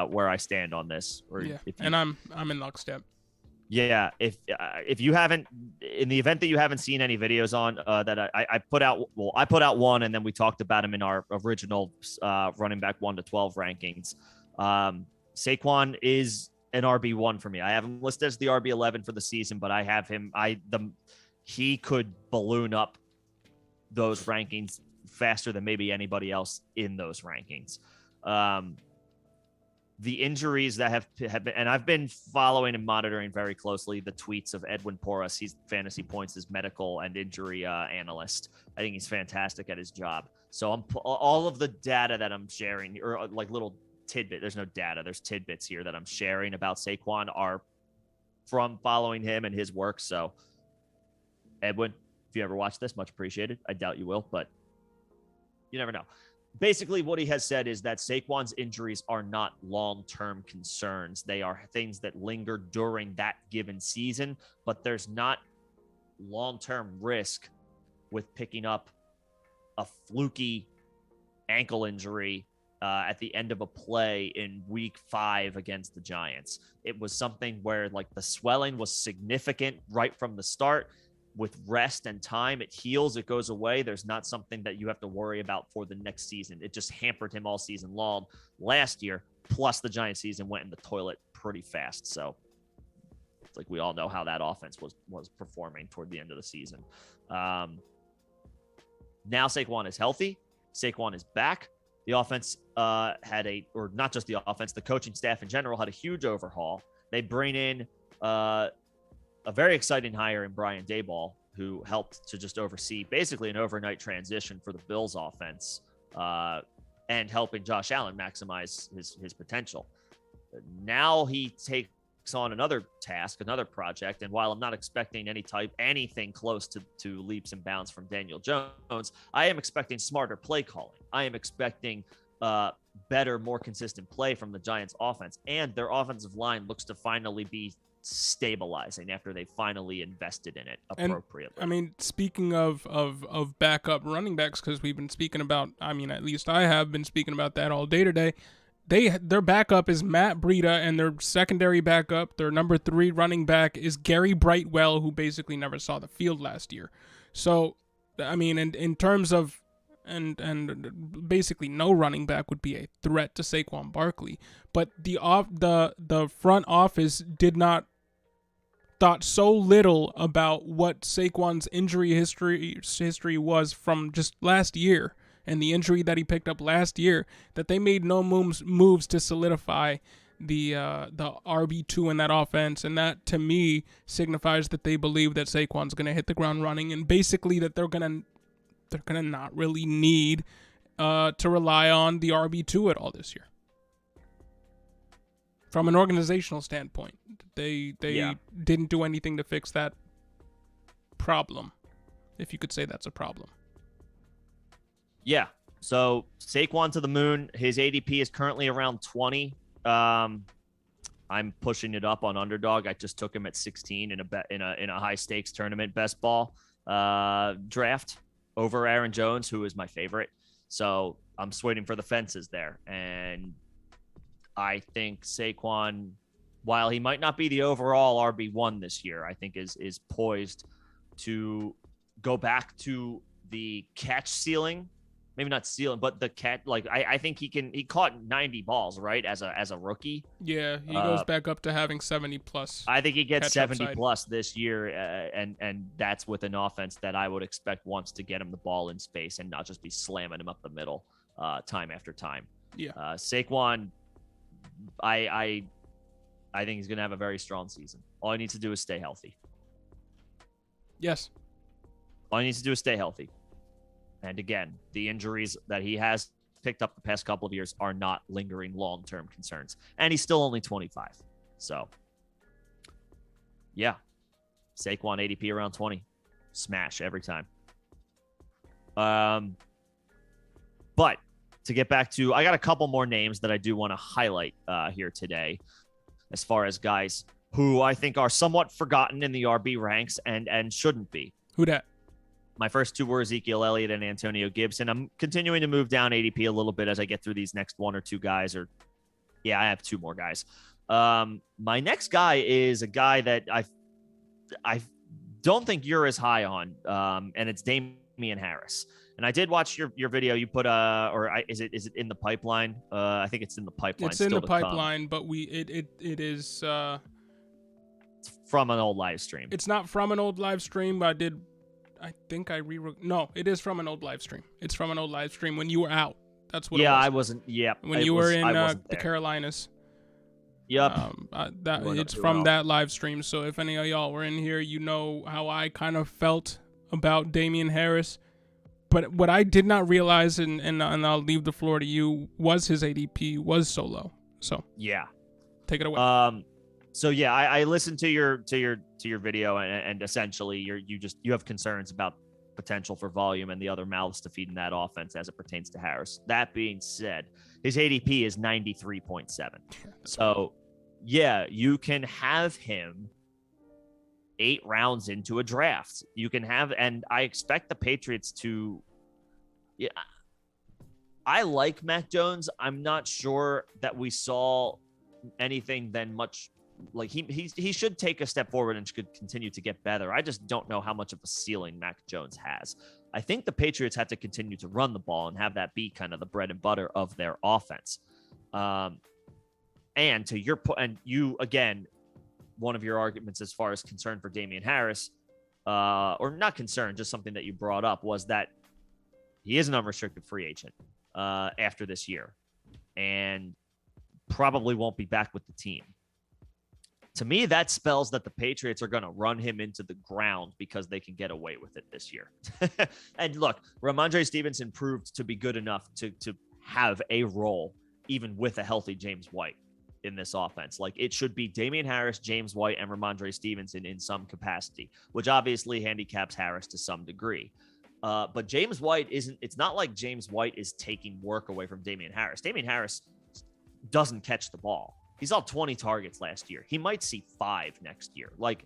where I stand on this. And I'm in lockstep. Yeah, if you haven't, in the event that you haven't seen any videos on that I put out, I put out one, and then we talked about him in our original running back 1 to 12 rankings. Saquon is an RB1 for me. I have him listed as the RB11 for the season, but I have him. He could balloon up those rankings faster than maybe anybody else in those rankings. The injuries that have been, and I've been following and monitoring very closely the tweets of Edwin Porras. He's Fantasy Points' medical and injury analyst. I think he's fantastic at his job. So all of the data that I'm sharing, or like little tidbit, there's no data, there's tidbits here that I'm sharing about Saquon are from following him and his work. So Edwin, if you ever watch this, much appreciated. I doubt you will, but you never know. Basically, what he has said is that Saquon's injuries are not long-term concerns. They are things that linger during that given season, but there's not long-term risk with picking up a fluky ankle injury at the end of a play in week 5 against the Giants. It was something where like the swelling was significant right from the start. With rest and time, it heals, it goes away. There's not something that you have to worry about for the next season. It just hampered him all season long last year. Plus the Giants season went in the toilet pretty fast. So it's like we all know how that offense was performing toward the end of the season. Now Saquon is healthy. Saquon is back. The offense or not just the offense, the coaching staff in general had a huge overhaul. They bring in a very exciting hire in Brian Daboll, who helped to just oversee basically an overnight transition for the Bills offense, and helping Josh Allen maximize his potential. Now he takes on another task, another project, and while I'm not expecting anything close to leaps and bounds from Daniel Jones, I am expecting smarter play calling. I am expecting better, more consistent play from the Giants offense, and their offensive line looks to finally be stabilizing after they finally invested in it appropriately. And, I mean, speaking of backup running backs, because we've been speaking about, I mean, at least I have been speaking about that all day today. Their backup is Matt Breida, and their secondary backup, their number 3 running back, is Gary Brightwell, who basically never saw the field last year. So, I mean, in terms of and basically no running back would be a threat to Saquon Barkley, but the front office thought so little about what Saquon's injury history was from just last year and the injury that he picked up last year that they made no moves to solidify the RB2 in that offense, and that to me signifies that they believe that Saquon's going to hit the ground running, and basically that they're gonna not really need to rely on the RB2 at all this year. From an organizational standpoint, they didn't do anything to fix that problem, if you could say that's a problem. Yeah. So Saquon to the moon. His ADP is currently around 20. I'm pushing it up on Underdog. I just took him at 16 in a high stakes tournament best ball draft over Aaron Jones, who is my favorite. So I'm swinging for the fences there, and I think Saquon, while he might not be the overall RB1 this year, I think is poised to go back to the catch ceiling. Maybe not ceiling, but the catch. Like I think he caught 90 balls, right, as a rookie. Yeah, he goes back up to having 70 plus. I think he gets 70 plus this year, and that's with an offense that I would expect wants to get him the ball in space and not just be slamming him up the middle time after time. Yeah, Saquon, I think he's going to have a very strong season. All he needs to do is stay healthy. Yes. All he needs to do is stay healthy. And again, the injuries that he has picked up the past couple of years are not lingering long-term concerns. And he's still only 25. So, yeah. Saquon ADP around 20. Smash every time. But to get back to, I got a couple more names that I do want to highlight here today, as far as guys who I think are somewhat forgotten in the RB ranks and shouldn't be. Who dat? My first two were Ezekiel Elliott and Antonio Gibson. I'm continuing to move down ADP a little bit as I get through these next one or two guys. I have two more guys. My next guy is a guy that I don't think you're as high on, and it's Damien Harris. And I did watch your video. You put is it in the pipeline? I think it's in the pipeline. It's in the pipeline, but it is it's from an old live stream. It's not from an old live stream, but no, it is from an old live stream. It's from an old live stream when you were out. That's what. Yeah, it was. I wasn't. Yeah, when you were in the Carolinas. Yep. It's from that live stream. So if any of y'all were in here, you know how I kind of felt about Damien Harris. But what I did not realize, and I'll leave the floor to you, was his ADP was so low. So yeah, take it away. So yeah, I listened to your video, and essentially you have concerns about potential for volume and the other mouths to feed in that offense as it pertains to Harris. That being said, his ADP is 93.7. So yeah, you can have him 8 rounds into a draft. You can have, and I expect the Patriots to. Yeah, I like Mac Jones. I'm not sure that we saw anything then much. Like he should take a step forward and should continue to get better. I just don't know how much of a ceiling Mac Jones has. I think the Patriots have to continue to run the ball and have that be kind of the bread and butter of their offense. And to your point, and you again, one of your arguments as far as concern for Damien Harris, or not concern, just something that you brought up, was that he is an unrestricted free agent. after this year, and probably won't be back with the team. To me, that spells that the Patriots are going to run him into the ground because they can get away with it this year. And look, Ramondre Stevenson proved to be good enough to have a role even with a healthy James White in this offense. Like, it should be Damien Harris, James White, and Ramondre Stevenson in some capacity, which obviously handicaps Harris to some degree. But James White it's not like James White is taking work away from Damien Harris. Damien Harris doesn't catch the ball. He saw 20 targets last year. He might see 5 next year. Like,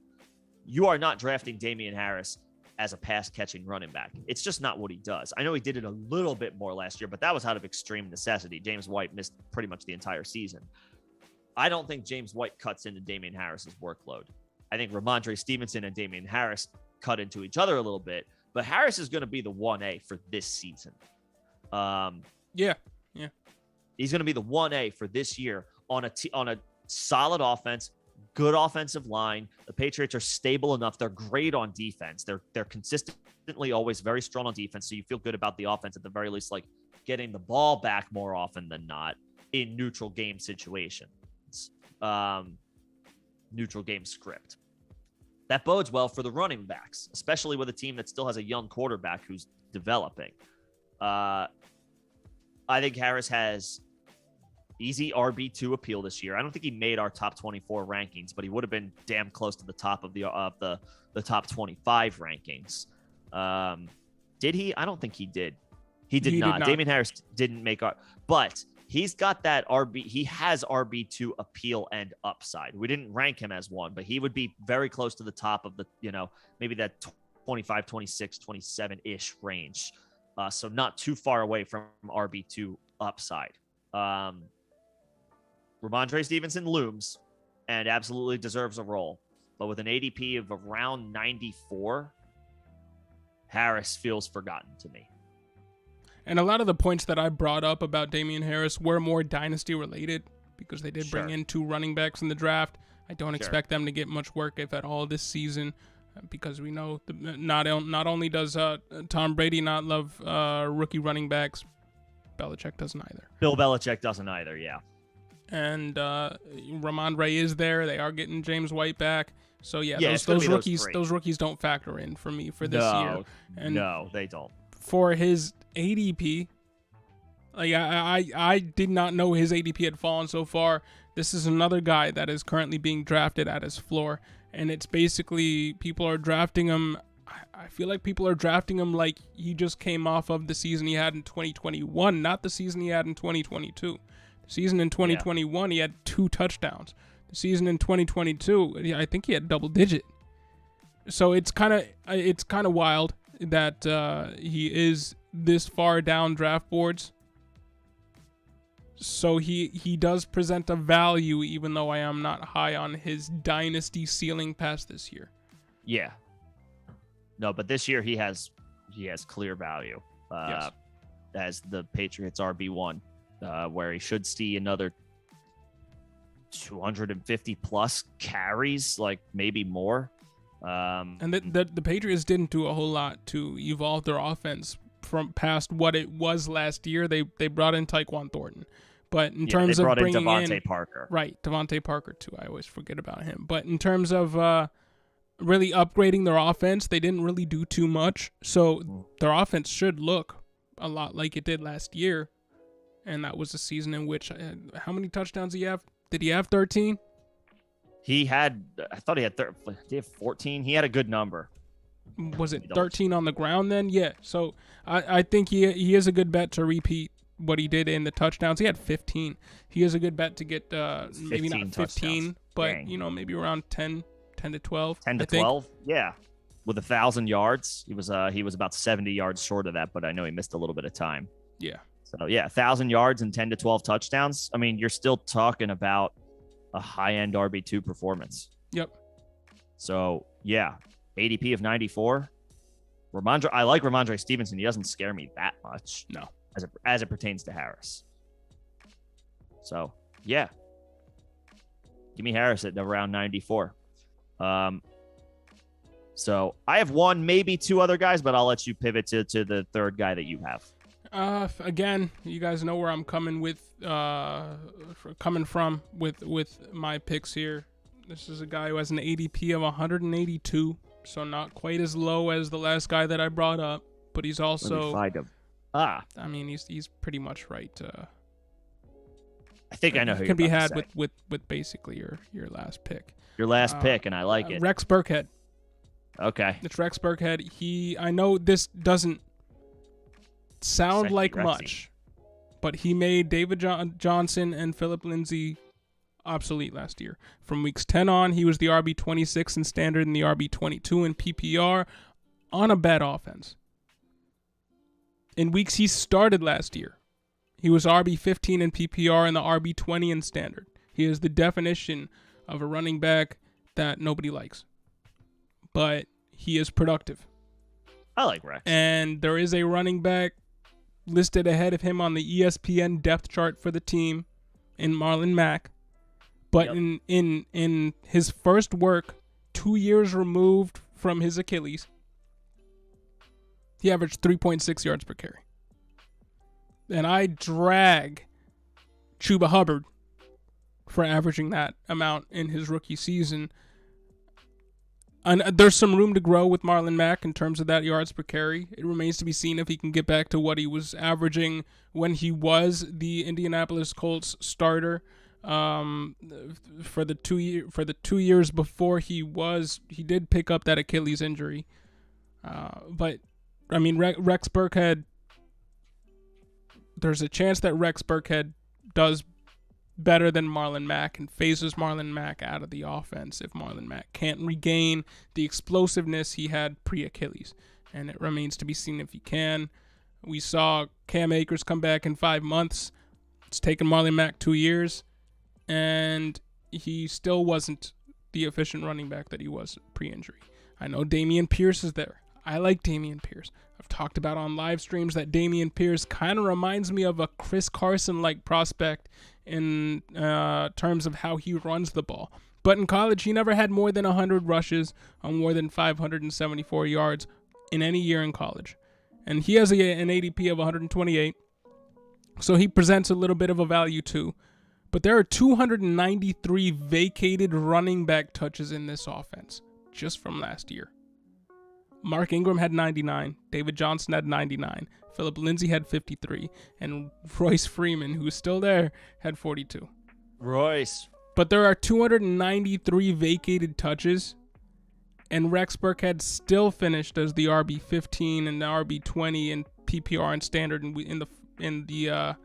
you are not drafting Damien Harris as a pass-catching running back. It's just not what he does. I know he did it a little bit more last year, but that was out of extreme necessity. James White missed pretty much the entire season. I don't think James White cuts into Damien Harris's workload. I think Ramondre Stevenson and Damien Harris cut into each other a little bit, but Harris is going to be the 1A for this season. Yeah. He's going to be the 1A for this year on a solid offense, good offensive line. The Patriots are stable enough. They're great on defense. They're consistently always very strong on defense. So you feel good about the offense at the very least, like getting the ball back more often than not in neutral game situations, neutral game script. That bodes well for the running backs, especially with a team that still has a young quarterback who's developing. I think Harris has easy RB2 appeal this year. I don't think he made our top 24 rankings, but he would have been damn close to the top of the top 25 rankings. Did he? I don't think he did. He did not. Damien Harris didn't make our, but he's got that RB. He has RB2 appeal and upside. We didn't rank him as one, but he would be very close to the top of the, maybe that 25, 26, 27-ish range. So not too far away from RB2 upside. Ramondre Stevenson looms and absolutely deserves a role. But with an ADP of around 94, Harris feels forgotten to me. And a lot of the points that I brought up about Damien Harris were more dynasty related because they did bring in 2 running backs in the draft. I don't expect them to get much work, if at all, this season, because we know not only does Tom Brady not love rookie running backs, Belichick doesn't either. Bill Belichick doesn't either, yeah. And Ramondre is there. They are getting James White back. So those rookies don't factor in for me for this year. And no, they don't. For his ADP, like I did not know his ADP had fallen so far. This is another guy that is currently being drafted at his floor, and it's basically people are drafting him. I feel like people are drafting him like he just came off of the season he had in 2021, not the season he had in 2022. The season in 2021, he had 2 touchdowns. The season in 2022, I think he had double digit. So it's kind of wild that he is this far down draft boards. So he does present a value, even though I am not high on his dynasty ceiling past this year. Yeah. No, but this year he has clear value as the Patriots RB1, where he should see another 250 plus carries, like maybe more. And the Patriots didn't do a whole lot to evolve their offense from past what it was last year. They brought in Tyquan Thornton, but in terms of bringing in Devontae Parker, right? Devontae Parker too. I always forget about him. But in terms of really upgrading their offense, they didn't really do too much. So their offense should look a lot like it did last year, and that was a season in which how many touchdowns did he have? Did he have 13? He had, I thought he had 14. He had a good number. Was it 13 on the ground then? Yeah. So I think he is a good bet to repeat what he did in the touchdowns. He had 15. He is a good bet to get maybe not 15, touchdowns. But dang, maybe around 10 to 12. 10 to 12? Yeah. With 1,000 yards. He was about 70 yards short of that, but I know he missed a little bit of time. Yeah. So, yeah, 1,000 yards and 10 to 12 touchdowns. I mean, you're still talking about a high-end RB2 performance. Yep. So, yeah, ADP of 94. I like Ramondre Stevenson. He doesn't scare me that much. No. As it pertains to Harris. So, yeah. Give me Harris at around 94. So I have one, maybe 2 other guys, but I'll let you pivot to the third guy that you have. Again, you guys know where I'm coming from with my picks here. This is a guy who has an ADP of 182, so not quite as low as the last guy that I brought up, but he's also. Let me find him. I mean, he's pretty much right. I think I know who can be had with basically your last pick. Your last pick, and I like it. Rex Burkhead. Okay. It's Rex Burkhead. I know this doesn't sound like Rexy. Much, but he made David Johnson and Philip Lindsay obsolete last year. From weeks 10 on, he was the RB26 in standard and the RB22 in PPR on a bad offense. In weeks he started last year, he was RB15 in PPR and the RB20 in standard. He is the definition of a running back that nobody likes, but he is productive. I like Rex. And there is a running back listed ahead of him on the ESPN depth chart for the team in Marlon Mack. But in his first work, 2 years removed from his Achilles, he averaged 3.6 yards per carry. And I drag Chuba Hubbard for averaging that amount in his rookie season. And there's some room to grow with Marlon Mack in terms of that yards per carry. It remains to be seen if he can get back to what he was averaging when he was the Indianapolis Colts starter. For the 2 years before he did pick up that Achilles injury. But I mean, Rex Burkhead, there's a chance that Rex Burkhead does better than Marlon Mack and phases Marlon Mack out of the offense if Marlon Mack can't regain the explosiveness he had pre-Achilles. And it remains to be seen if he can. We saw Cam Akers come back in 5 months. It's taken Marlon Mack 2 years. And he still wasn't the efficient running back that he was pre-injury. I know Dameon Pierce is there. I like Dameon Pierce. I've talked about on live streams that Dameon Pierce kind of reminds me of a Chris Carson-like prospect in terms of how he runs the ball. But in college, he never had more than 100 rushes on more than 574 yards in any year in college. And he has an ADP of 128, so he presents a little bit of a value too. But there are 293 vacated running back touches in this offense just from last year. Mark Ingram had 99, David Johnson had 99, Philip Lindsay had 53, and Royce Freeman, who's still there, had 42. Royce. But there are 293 vacated touches, and Rex Burkhead still finished as the RB15 and the RB20 in PPR and standard in the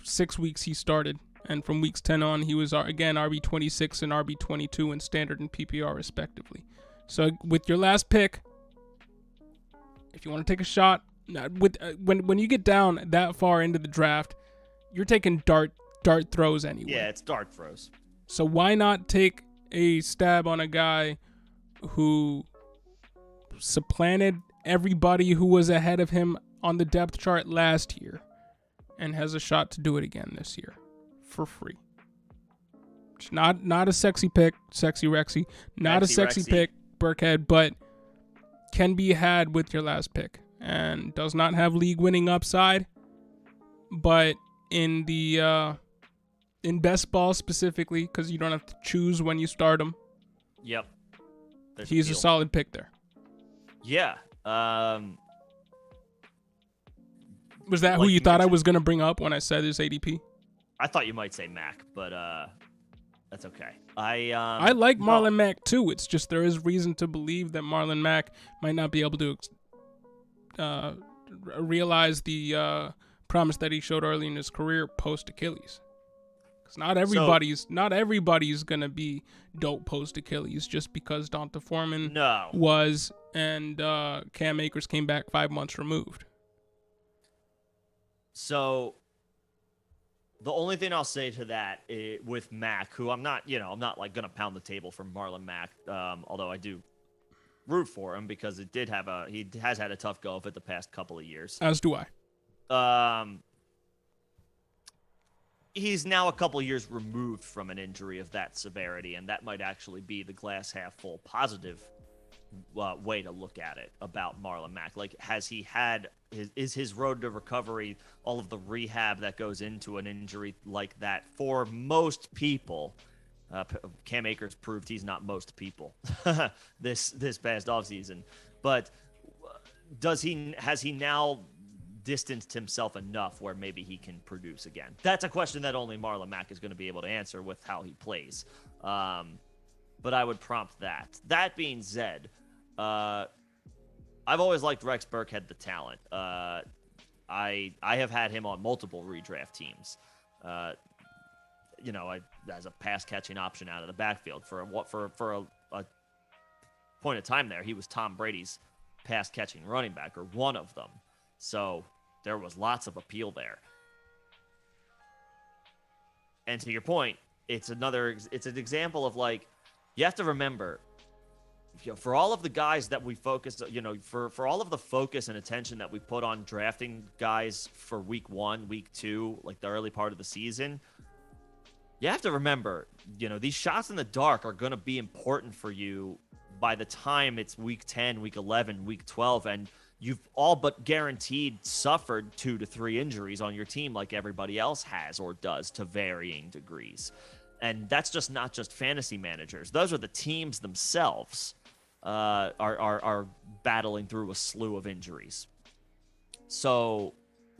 6 weeks he started. And from weeks 10 on, he was, again, RB26 and RB22 in standard and PPR, respectively. So with your last pick, if you want to take a shot, when you get down that far into the draft, you're taking dart throws anyway. Yeah, it's dart throws. So why not take a stab on a guy who supplanted everybody who was ahead of him on the depth chart last year and has a shot to do it again this year for free? It's not a sexy pick, sexy Rexy, not a sexy pick, Burkhead, but can be had with your last pick and does not have league winning upside, but in the in best ball specifically, because you don't have to choose when you start him. Yep. He's a solid pick there. Yeah. Was that who you thought I was going to bring up when I said his ADP? I thought you might say Mac, but that's okay. I like Marlon Mack too. It's just there is reason to believe that Marlon Mack might not be able to realize the promise that he showed early in his career post Achilles. Because not everybody's gonna be dope post Achilles just because Donta Foreman was and Cam Akers came back 5 months removed. So the only thing I'll say to that with Mack, who I'm not like gonna pound the table for Marlon Mack, although I do root for him because he has had a tough go of it the past couple of years. As do I. He's now a couple of years removed from an injury of that severity, and that might actually be the glass half full positive way to look at it about Marlon Mack. Like, has he had is his road to recovery, all of the rehab that goes into an injury like that for most people. Cam Akers proved he's not most people this past offseason. But has he now distanced himself enough where maybe he can produce again? That's a question that only Marlon Mack is going to be able to answer with how he plays. But I would prompt that. That being said, I've always liked Rex Burkhead, the talent. I have had him on multiple redraft teams. As a pass catching option out of the backfield for a point of time there, he was Tom Brady's pass catching running back, or one of them. So there was lots of appeal there. And to your point, it's an example of, like, you have to remember, for all of the guys that we focus, for all of the focus and attention that we put on drafting guys for week 1, week 2, like the early part of the season, you have to remember, these shots in the dark are going to be important for you by the time it's week 10, week 11, week 12, and you've all but guaranteed suffered 2 to 3 injuries on your team like everybody else has or does to varying degrees. And that's just not just fantasy managers. Those are the teams themselves are battling through a slew of injuries. So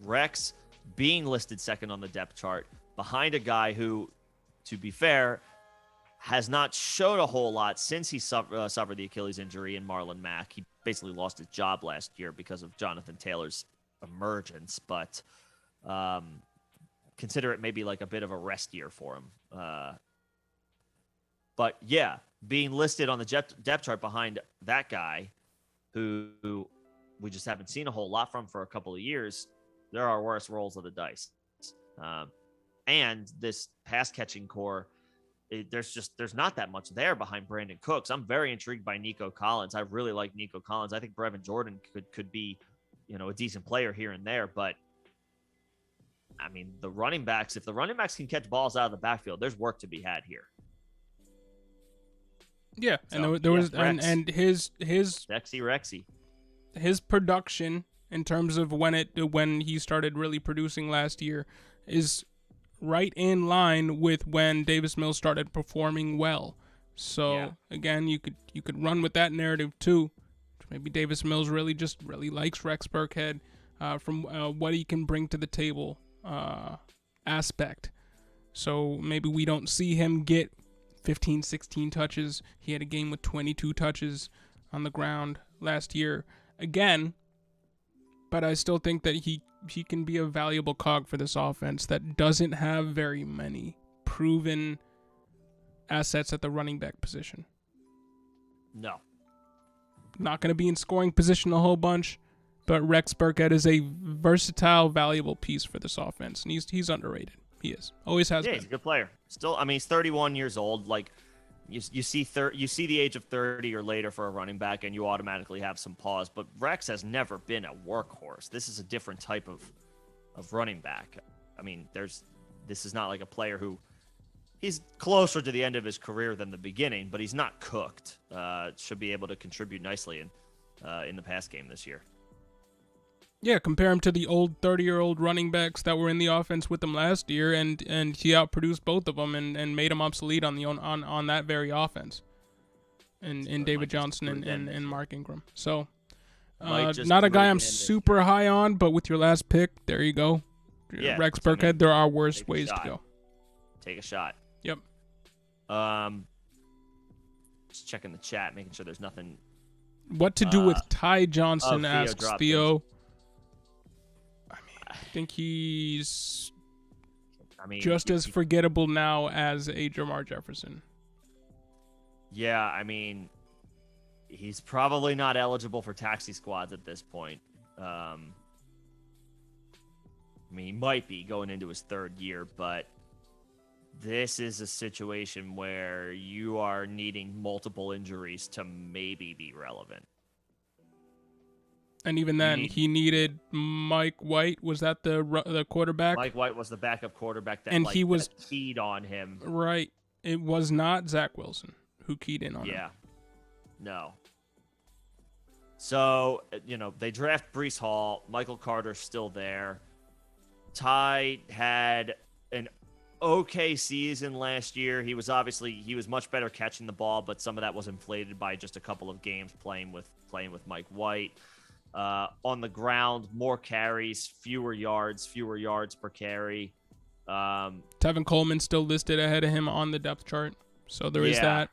Rex being listed second on the depth chart behind a guy who, to be fair, has not shown a whole lot since he suffered the Achilles injury in Marlon Mack. He basically lost his job last year because of Jonathan Taylor's emergence, but consider it maybe like a bit of a rest year for him. But yeah, being listed on the depth chart behind that guy who we just haven't seen a whole lot from for a couple of years, there are worse rolls of the dice. And this pass catching core, there's not that much there behind Brandon Cooks. I'm very intrigued by Nico Collins. I really like Nico Collins. I think Brevin Jordan could be, a decent player here and there. But I mean, if the running backs can catch balls out of the backfield, there's work to be had here. Yeah, so, and there was Rex. and his Rexy. His production in terms of when he started really producing last year is right in line with when Davis Mills started performing well. So again, you could run with that narrative too. Maybe Davis Mills really likes Rex Burkhead from what he can bring to the table aspect. So maybe we don't see him get 15, 16 touches. He had a game with 22 touches on the ground last year again, but I still think that he can be a valuable cog for this offense that doesn't have very many proven assets at the running back position. No. Not going to be in scoring position a whole bunch, but Rex Burkhead is a versatile, valuable piece for this offense, and he's underrated. He is. Always has been. He's a good player. Still, I mean, he's 31 years old. Like, you see the age of 30 or later for a running back, and you automatically have some pause. But Rex has never been a workhorse. This is a different type of running back. I mean, this is not like a player who he's closer to the end of his career than the beginning, but he's not cooked. Should be able to contribute nicely in the pass game this year. Yeah, compare him to the old 30-year-old running backs that were in the offense with him last year, and he outproduced both of them and made them obsolete on that very offense. In David Johnson and Mark Ingram. So, not a guy I'm super high on, but with your last pick, there you go. Yeah, Rex Burkhead, there are worse ways to go. Take a shot. Yep. Just checking the chat, making sure there's nothing. What to do with Ty Johnson, asks Theo. I think he's just as forgettable now as a Jamar Jefferson. Yeah, I mean, he's probably not eligible for taxi squads at this point. I mean, he might be going into his third year, but this is a situation where you are needing multiple injuries to maybe be relevant. And even then, he needed Mike White. Was that the quarterback? Mike White was the backup quarterback that he was that keyed on him. Right. It was not Zach Wilson who keyed in on him. Yeah. No. So, they draft Breece Hall. Michael Carter's still there. Ty had an okay season last year. He was much better catching the ball, but some of that was inflated by just a couple of games playing with Mike White. On the ground, more carries, fewer yards per carry. Tevin Coleman still listed ahead of him on the depth chart, so there is that.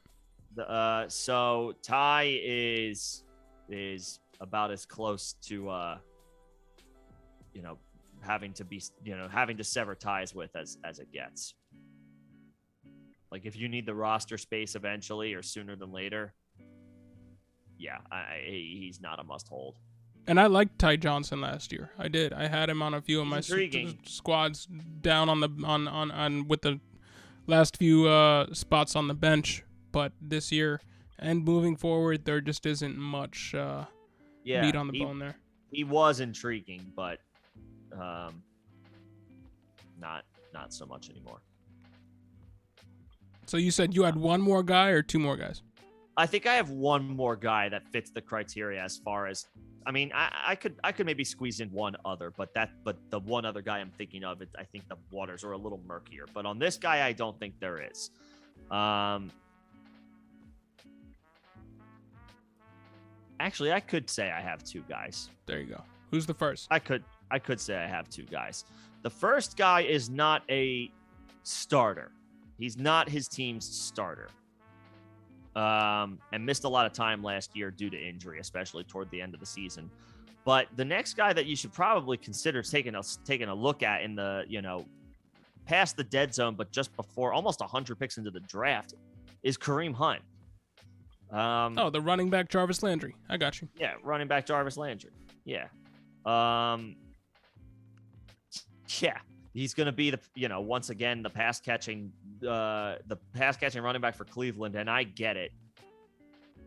So Ty is about as close to having to sever ties with as it gets. Like, if you need the roster space eventually or sooner than later, he's not a must hold. And I liked Ty Johnson last year. I did. I had him on a few of my squads down on with the last few spots on the bench. But this year and moving forward, there just isn't much meat on the bone there. He was intriguing, but not so much anymore. So you said you had one more guy or two more guys? I think I have one more guy that fits the criteria as far as, I could maybe squeeze in one other, but the one other guy I'm thinking of, I think the waters are a little murkier. But on this guy, I don't think there is. Actually, I could say I have two guys. There you go. Who's the first? I could say I have two guys. The first guy is not a starter. He's not his team's starter. And missed a lot of time last year due to injury, especially toward the end of the season. But the next guy that you should probably consider taking a look at in the, past the dead zone, but just before almost 100 picks into the draft, is Kareem Hunt. The running back Jarvis Landry. I got you. Yeah, running back Jarvis Landry. Yeah. He's going to be once again the pass catching running back for Cleveland, and I get it.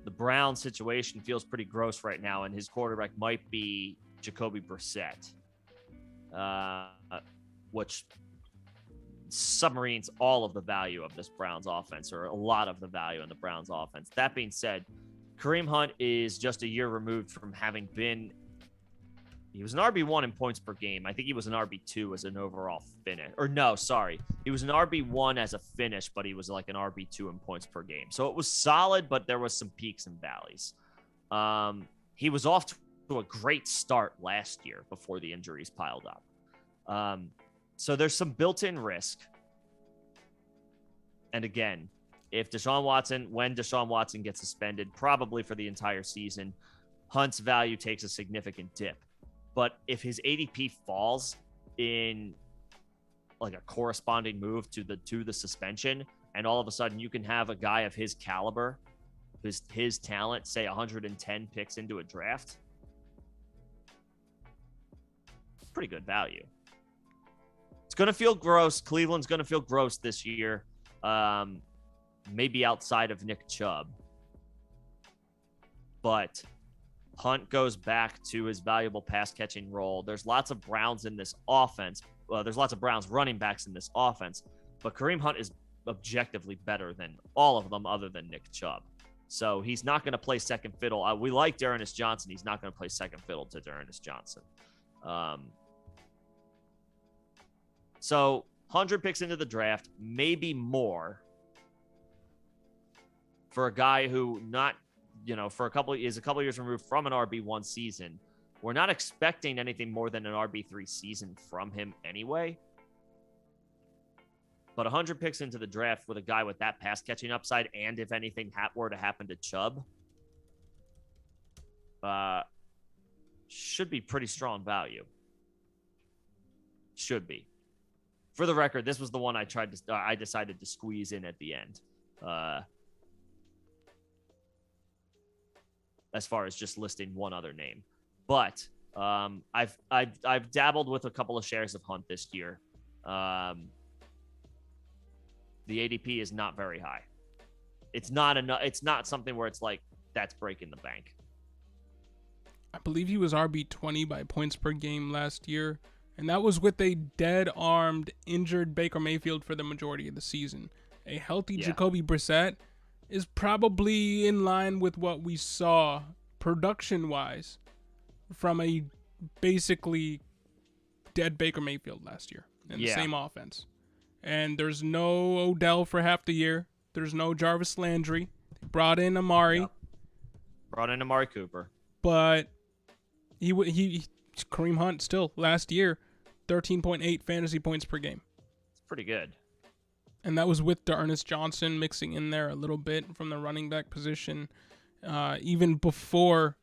The Brown situation feels pretty gross right now, and his quarterback might be Jacoby Brissett, which submarines all of the value of this Browns offense, or a lot of the value in the Browns offense. That being said, Kareem Hunt is just a year removed from having been. He was an RB1 in points per game. I think he was an RB2 as an overall finish. Or no, sorry. He was an RB1 as a finish, but he was like an RB2 in points per game. So it was solid, but there was some peaks and valleys. He was off to a great start last year before the injuries piled up. So there's some built-in risk. And again, when Deshaun Watson gets suspended, probably for the entire season, Hunt's value takes a significant dip. But if his ADP falls in like a corresponding move to the suspension, and all of a sudden you can have a guy of his caliber, his talent, say 110 picks into a draft, pretty good value. It's going to feel gross. Cleveland's going to feel gross this year, maybe outside of Nick Chubb. But Hunt goes back to his valuable pass-catching role. There's lots of Browns in this offense. There's lots of Browns running backs in this offense. But Kareem Hunt is objectively better than all of them other than Nick Chubb. So he's not going to play second fiddle. We like D'Ernest Johnson. He's not going to play second fiddle to D'Ernest Johnson. So 100 picks into the draft, maybe more, for a guy who is a couple years removed from an RB1 season. We're not expecting anything more than an RB3 season from him anyway. But 100 picks into the draft with a guy with that pass catching upside, and if anything were to happen to Chubb, should be pretty strong value. Should be. For the record, this was the one I decided to squeeze in at the end. As far as just listing one other name. But I've dabbled with a couple of shares of Hunt this year. The ADP is not very high. It's not enough. It's not something where it's like that's breaking the bank. I believe he was RB20 by points per game last year, and that was with a dead-armed, injured Baker Mayfield for the majority of the season. A healthy Jacoby Brissett is probably in line with what we saw production-wise from a basically dead Baker Mayfield last year in the same offense. And there's no Odell for half the year. There's no Jarvis Landry. They brought in Amari. Yep. Brought in Amari Cooper. But he Kareem Hunt still last year, 13.8 fantasy points per game. It's pretty good. And that was with D'Ernest Johnson mixing in there a little bit from the running back position, even before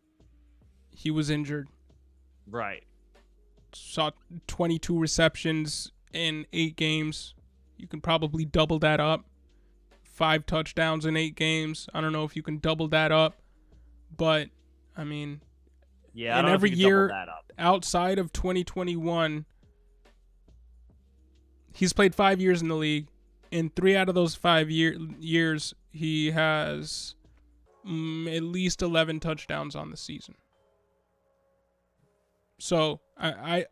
he was injured. Right. Saw 22 receptions in 8 games. You can probably double that up. 5 touchdowns in 8 games. I don't know if you can double that up, but I mean, yeah. And every year outside of 2021, he's played 5 years in the league. In 3 out of those 5 years, he has at least 11 touchdowns on the season. So I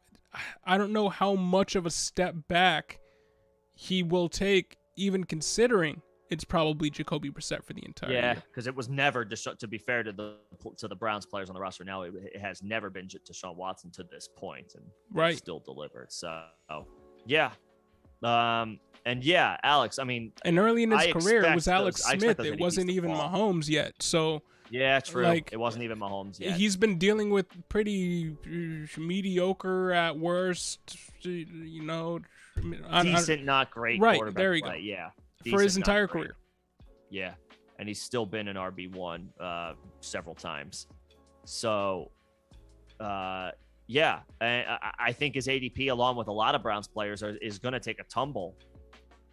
don't know how much of a step back he will take, even considering it's probably Jacoby Brissett for the entire year. Yeah, because it was never, to be fair to the Browns players on the roster now, it has never been Deshaun Watson to this point, and still delivered. So, yeah. And yeah, Alex, I mean... And early in his career, it was Alex Smith. It wasn't even Mahomes yet, so... Yeah, true. It wasn't even Mahomes yet. He's been dealing with pretty mediocre at worst, decent, not great. Right, there you go. Yeah, for his entire career. Yeah, and he's still been an RB1 several times. So, yeah, I think his ADP, along with a lot of Browns players, is going to take a tumble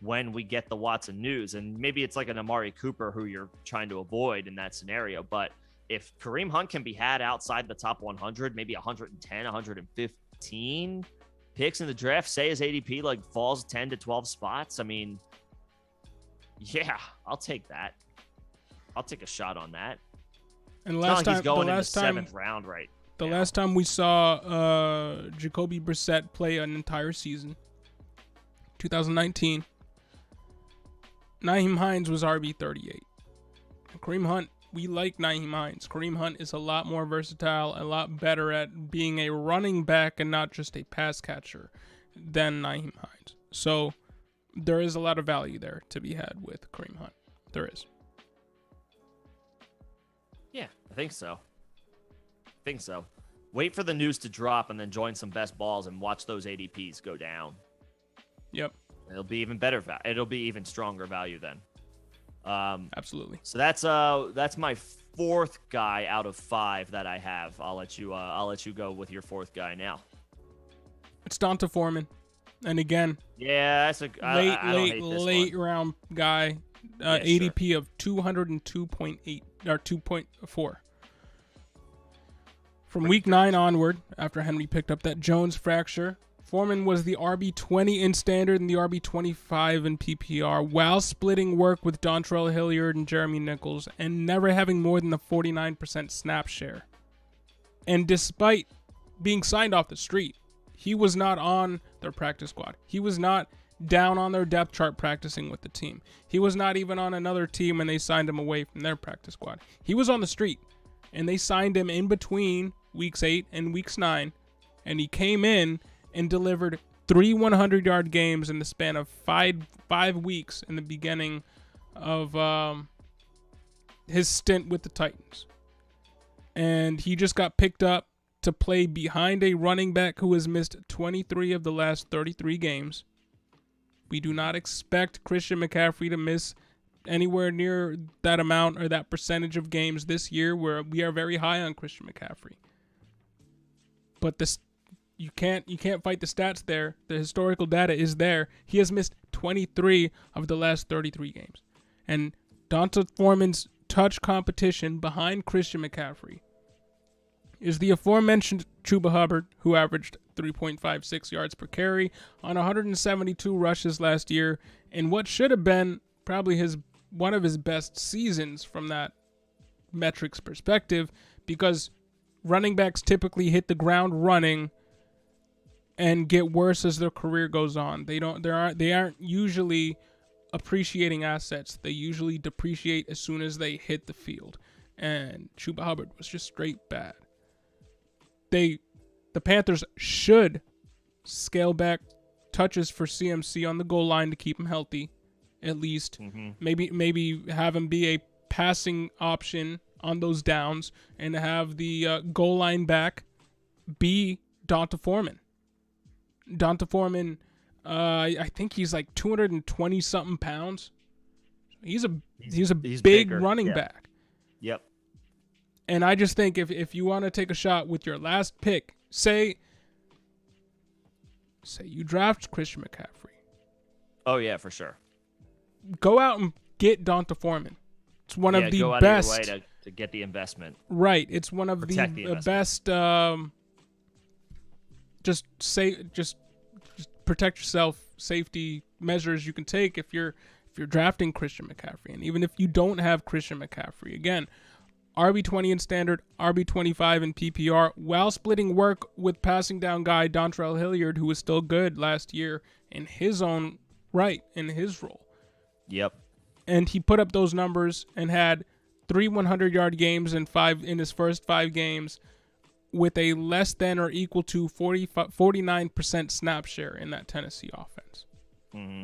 when we get the Watson news. And maybe it's like an Amari Cooper who you're trying to avoid in that scenario. But if Kareem Hunt can be had outside the top 100, maybe 110, 115 picks in the draft, say his ADP like falls 10 to 12 spots, I mean, yeah, I'll take that. I'll take a shot on that. And last time, he's going in the 7th round, right? The last time we saw Jacoby Brissett play an entire season, 2019, Nyheim Hines was RB38. Kareem Hunt, we like Nyheim Hines. Kareem Hunt is a lot more versatile, a lot better at being a running back and not just a pass catcher than Nyheim Hines. So there is a lot of value there to be had with Kareem Hunt. There is. Yeah, I think so. Wait for the news to drop and then join some best balls and watch those ADPs go down. Yep. It'll be even better. It'll be even stronger value then. Absolutely. So that's my 4th guy out of 5 that I have. I'll let you go with your 4th guy now. It's Donta Foreman, and again, yeah, that's late round guy. ADP of 202.8 or 2.4. From week 9 onward, after Henry picked up that Jones fracture, Foreman was the RB20 in standard and the RB25 in PPR, while splitting work with Dontrell Hilliard and Jeremy Nichols, and never having more than a 49% snap share. And despite being signed off the street, he was not on their practice squad. He was not down on their depth chart practicing with the team. He was not even on another team and they signed him away from their practice squad. He was on the street, and they signed him in between weeks 8 and weeks 9, and he came in and delivered 3 100-yard games in the span of five weeks in the beginning of his stint with the Titans. And he just got picked up to play behind a running back who has missed 23 of the last 33 games. We do not expect Christian McCaffrey to miss anywhere near that amount or that percentage of games this year, where we are very high on Christian McCaffrey. But this, you can't fight the stats there. The historical data is there. He has missed 23 of the last 33 games. And Donta Foreman's touch competition behind Christian McCaffrey is the aforementioned Chuba Hubbard, who averaged 3.56 yards per carry on 172 rushes last year, in what should have been probably one of his best seasons from that metrics perspective, because running backs typically hit the ground running and get worse as their career goes on. They aren't usually appreciating assets. They usually depreciate as soon as they hit the field. and Chuba Hubbard was just straight bad. The Panthers should scale back touches for CMC on the goal line to keep him healthy, at least. Maybe have him be a passing option on those downs, and have the goal line back be Donta Foreman. Donta Foreman, I think he's like 220 something pounds. He's a big bigger. running back. Yep. And I just think if you want to take a shot with your last pick, say you draft Christian McCaffrey. Oh yeah, for sure. Go out and get Donta Foreman. It's one of the go out best of your way to get the investment. Right. It's one of the best. Just protect yourself. Safety measures you can take if you're drafting Christian McCaffrey, and even if you don't have Christian McCaffrey, again, RB20 in standard, RB25 in PPR, while splitting work with passing down guy Dontrell Hilliard, who was still good last year in his own right in his role. Yep. And he put up those numbers and had 3 100-yard games in his first 5 games, with a less than or equal to 49% snap share in that Tennessee offense. Mm-hmm.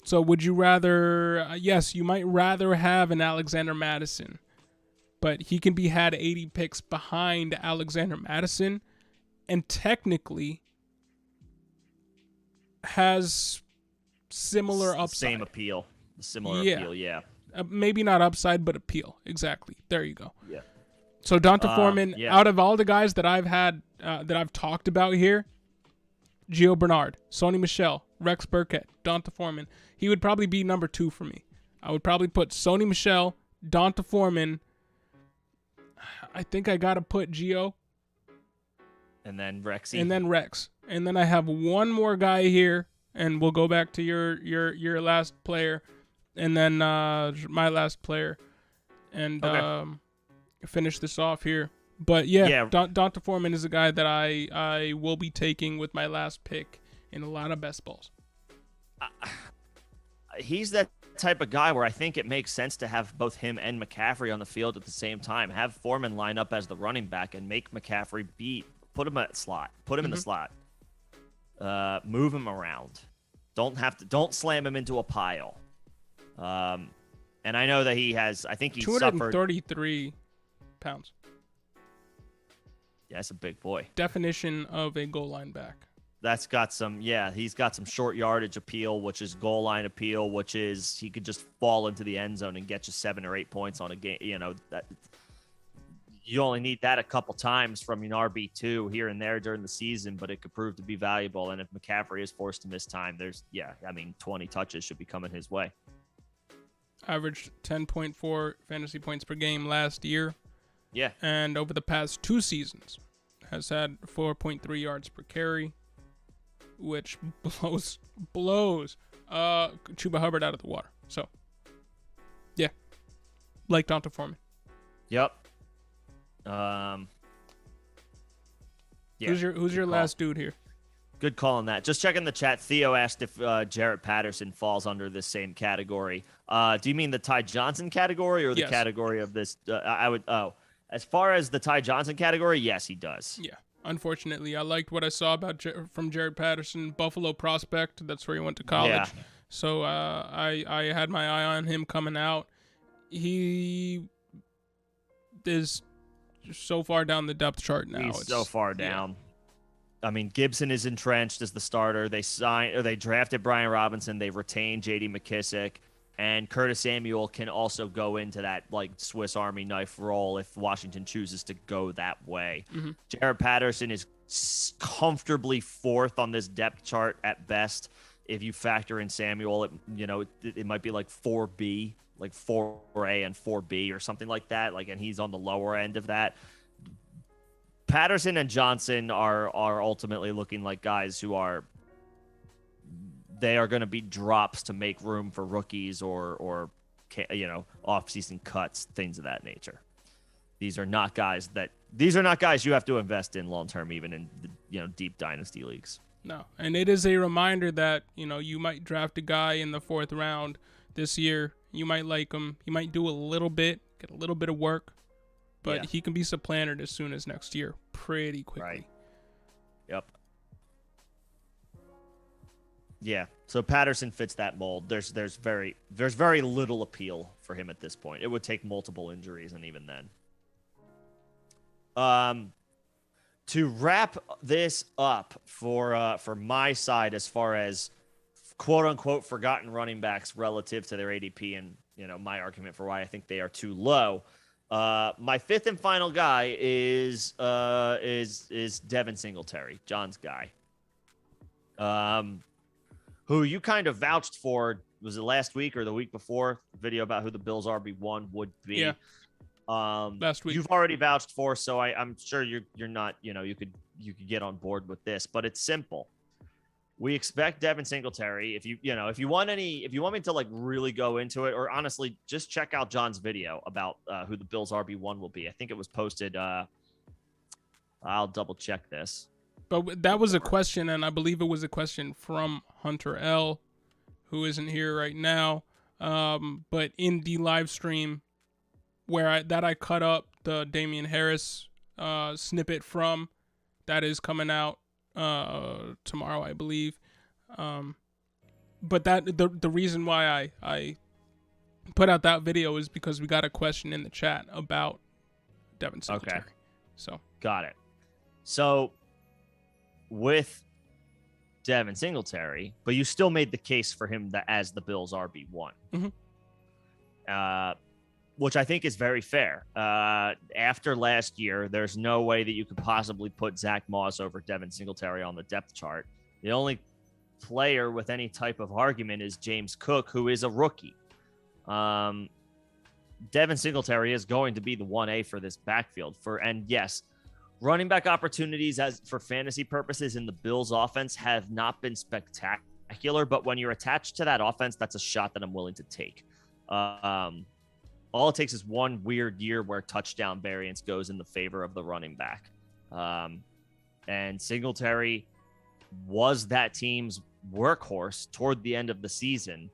So would you rather, yes, you might rather have an Alexander Mattison, but he can be had 80 picks behind Alexander Mattison, and technically has similar upside. Same appeal. Similar appeal, yeah. Maybe not upside, but appeal. Exactly. There you go. Yeah. So Donta Foreman, out of all the guys that I've had, that I've talked about here, Gio Bernard, Sony Michel, Rex Burkhead, Donta Foreman, he would probably be number 2 for me. I would probably put Sony Michel, Donta Foreman. I think I got to put Gio. And then Rexy. And then Rex. And then I have one more guy here, and we'll go back to your last player, and then my last player, and finish this off here. But yeah. Donta Foreman is a guy that I will be taking with my last pick in a lot of best balls. He's that type of guy where I think it makes sense to have both him and McCaffrey on the field at the same time. Have Foreman line up as the running back and make McCaffrey put him at slot. Put him in the slot. Move him around. Don't slam him into a pile. And I know that he has, I think he 233 pounds. Yeah, that's a big boy. Definition of a goal line back. That's got some, he's got some short yardage appeal, which is goal line appeal, which is he could just fall into the end zone and get you 7 or 8 points on a game. You know, that you only need that a couple times from an RB2 here and there during the season, but it could prove to be valuable. And if McCaffrey is forced to miss time, 20 touches should be coming his way. Averaged 10.4 fantasy points per game last year. Yeah. And over the past 2 seasons has had 4.3 yards per carry, which blows Chuba Hubbard out of the water. So, yeah. Like Donta Foreman. Yep. Yeah. Who's your last dude here? Good call on that. Just checking the chat. Theo asked if Jarrett Patterson falls under this same category. Do you mean the Ty Johnson category or the category of this? As far as the Ty Johnson category, yes, he does. Yeah. Unfortunately, I liked what I saw from Jarrett Patterson, Buffalo prospect. That's where he went to college. Yeah. So I had my eye on him coming out. He is so far down the depth chart now. He's so far down. I mean, Gibson is entrenched as the starter. They drafted Brian Robinson. They retained J.D. McKissick. And Curtis Samuel can also go into that like Swiss Army knife role if Washington chooses to go that way. Mm-hmm. Jarrett Patterson is comfortably 4th on this depth chart at best. If you factor in Samuel, it might be like 4B, like 4A and 4B or something like that. Like, and he's on the lower end of that. Patterson and Johnson are ultimately looking like guys who are going to be drops to make room for rookies or off-season cuts, things of that nature. These are not guys you have to invest in long-term, even in deep dynasty leagues. No, and it is a reminder that you might draft a guy in the 4th round this year. You might like him. He might do a little bit, get a little bit of work, but he can be supplanted as soon as next year pretty quickly. Right. Yep. Yeah. So Patterson fits that mold. There's very little appeal for him at this point. It would take multiple injuries, and even then. To wrap this up for my side, as far as quote unquote forgotten running backs relative to their ADP, and my argument for why I think they are too low. My fifth and final guy is Devin Singletary, John's guy. Who you kind of vouched for, was it last week or the week before? Video about who the Bills RB1 would be. Yeah. Last week. You've already vouched for, so I'm sure you're not, you could get on board with this, but it's simple. We expect Devin Singletary. If you want me to like really go into it, or honestly, just check out John's video about who the Bills RB1 will be. I think it was posted. I'll double check this. But that was a question, and I believe it was a question from Hunter L, who isn't here right now. But in the live stream where I cut up the Damien Harris snippet from, that is coming out tomorrow, I believe. But that the reason why I put out that video is because we got a question in the chat about Devin Singletary. Okay. So got it. So with Devin Singletary, but you still made the case for him as the Bills RB1. Mm-hmm. Which I think is very fair. After last year, there's no way that you could possibly put Zach Moss over Devin Singletary on the depth chart. The only player with any type of argument is James Cook, who is a rookie. Devin Singletary is going to be the 1A for this backfield. And yes, running back opportunities for fantasy purposes in the Bills offense have not been spectacular, but when you're attached to that offense, that's a shot that I'm willing to take. All it takes is one weird year where touchdown variance goes in the favor of the running back. And Singletary was that team's workhorse toward the end of the season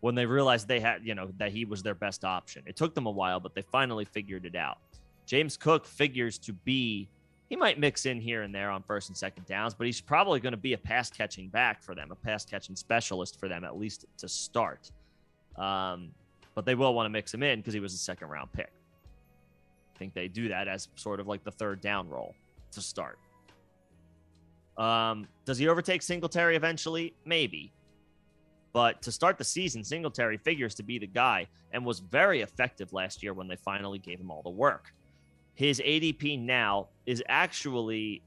when they realized they had, that he was their best option. It took them a while, but they finally figured it out. James Cook figures to be, he might mix in here and there on first and second downs, but he's probably going to be a pass catching back for them, a pass catching specialist for them, at least to start. But they will want to mix him in because he was a second round pick. I think they do that as sort of like the third down role to start. Does he overtake Singletary eventually? Maybe. But to start the season, Singletary figures to be the guy and was very effective last year when they finally gave him all the work. His ADP now is actually,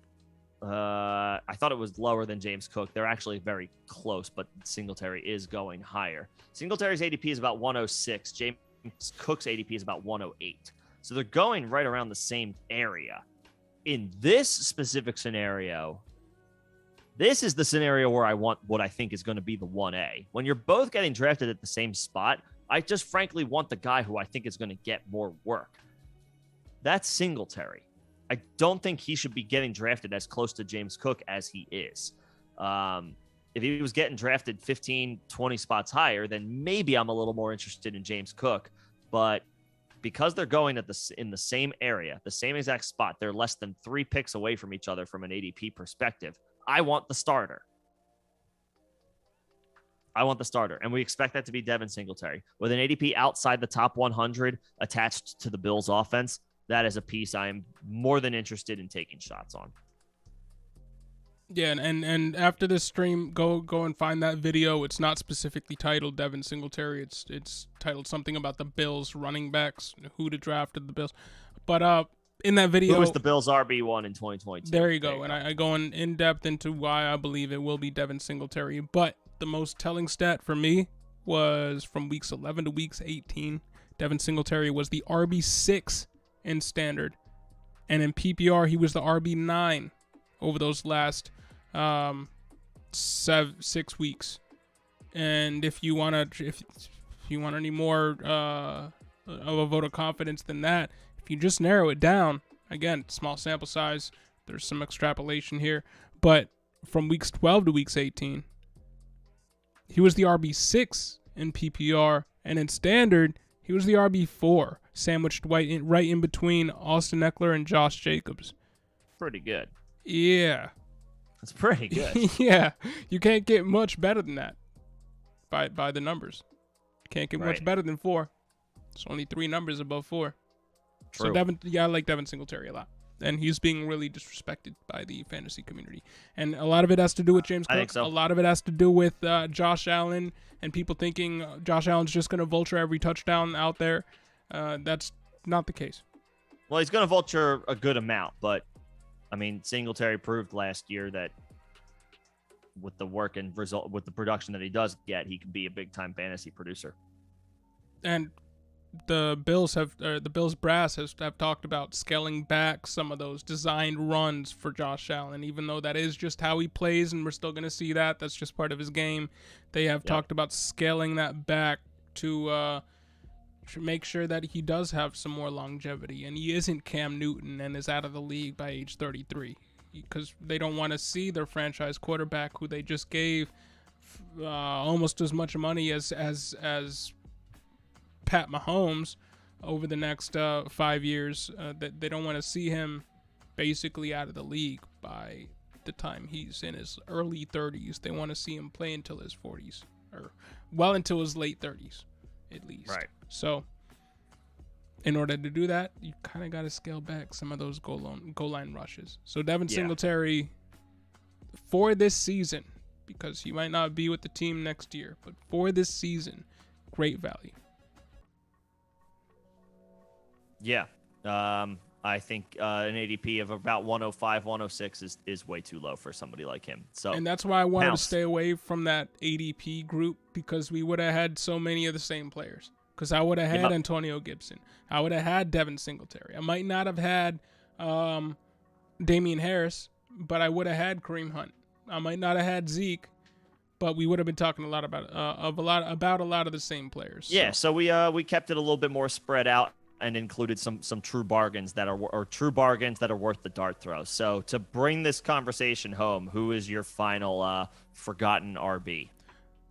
I thought it was lower than James Cook. They're actually very close, but Singletary is going higher. Singletary's ADP is about 106. James Cook's ADP is about 108. So they're going right around the same area. In this specific scenario, this is the scenario where I want what I think is going to be the 1A. When you're both getting drafted at the same spot, I just frankly want the guy who I think is going to get more work. That's Singletary. I don't think he should be getting drafted as close to James Cook as he is. If he was getting drafted 15, 20 spots higher, then maybe I'm a little more interested in James Cook. But because they're going in the same area, the same exact spot, they're less than 3 picks away from each other from an ADP perspective. I want the starter. And we expect that to be Devin Singletary. With an ADP outside the top 100 attached to the Bills offense, that is a piece I am more than interested in taking shots on. Yeah, and after this stream, go and find that video. It's not specifically titled Devin Singletary. It's titled something about the Bills running backs, who to draft at the Bills. But in that video, who was the Bills RB1 in 2022? There you go. And I go in depth into why I believe it will be Devin Singletary. But the most telling stat for me was from weeks 11 to weeks 18. Devin Singletary was the RB6 in standard, and in PPR he was the RB9 over those last 6 weeks. And if you want any more of a vote of confidence than that, if you just narrow it down, again, small sample size, there's some extrapolation here, but from weeks 12 to weeks 18, he was the RB6 in PPR, and in standard he was the RB4. sandwiched right in between Austin Eckler and Josh Jacobs. Pretty good. Yeah. That's pretty good. Yeah. You can't get much better than that by the numbers. Can't get much better than 4. It's only 3 numbers above 4. True. So I like Devin Singletary a lot. And he's being really disrespected by the fantasy community. And a lot of it has to do with James Cook. I think so. A lot of it has to do with Josh Allen and people thinking Josh Allen's just going to vulture every touchdown out there. That's not the case. Well, he's going to vulture a good amount, but, I mean, Singletary proved last year that with the work and result, with the production that he does get, he can be a big-time fantasy producer. And the Bills brass have talked about scaling back some of those designed runs for Josh Allen, even though that is just how he plays, and we're still going to see that. That's just part of his game. They have talked about scaling that back to make sure that he does have some more longevity, and he isn't Cam Newton and is out of the league by age 33, because they don't want to see their franchise quarterback, who they just gave almost as much money as Pat Mahomes over the next 5 years. That they don't want to see him basically out of the league by the time he's in his early 30s. They want to see him play until his 40s, or well until his late 30s at least. Right. So in order to do that, you kind of got to scale back some of those goal line rushes. So Devin Singletary, for this season, because he might not be with the team next year, but for this season, great value. Yeah. I think an ADP of about 105, 106 is way too low for somebody like him. So, and that's why I wanted to stay away from that ADP group, because we would have had so many of the same players. Because I would have had Antonio Gibson. I would have had Devin Singletary. I might not have had Damien Harris, but I would have had Kareem Hunt. I might not have had Zeke, but we would have been talking a lot about a lot of the same players. Yeah, so we kept it a little bit more spread out and included some true bargains that are worth the dart throw. So to bring this conversation home, who is your final forgotten RB?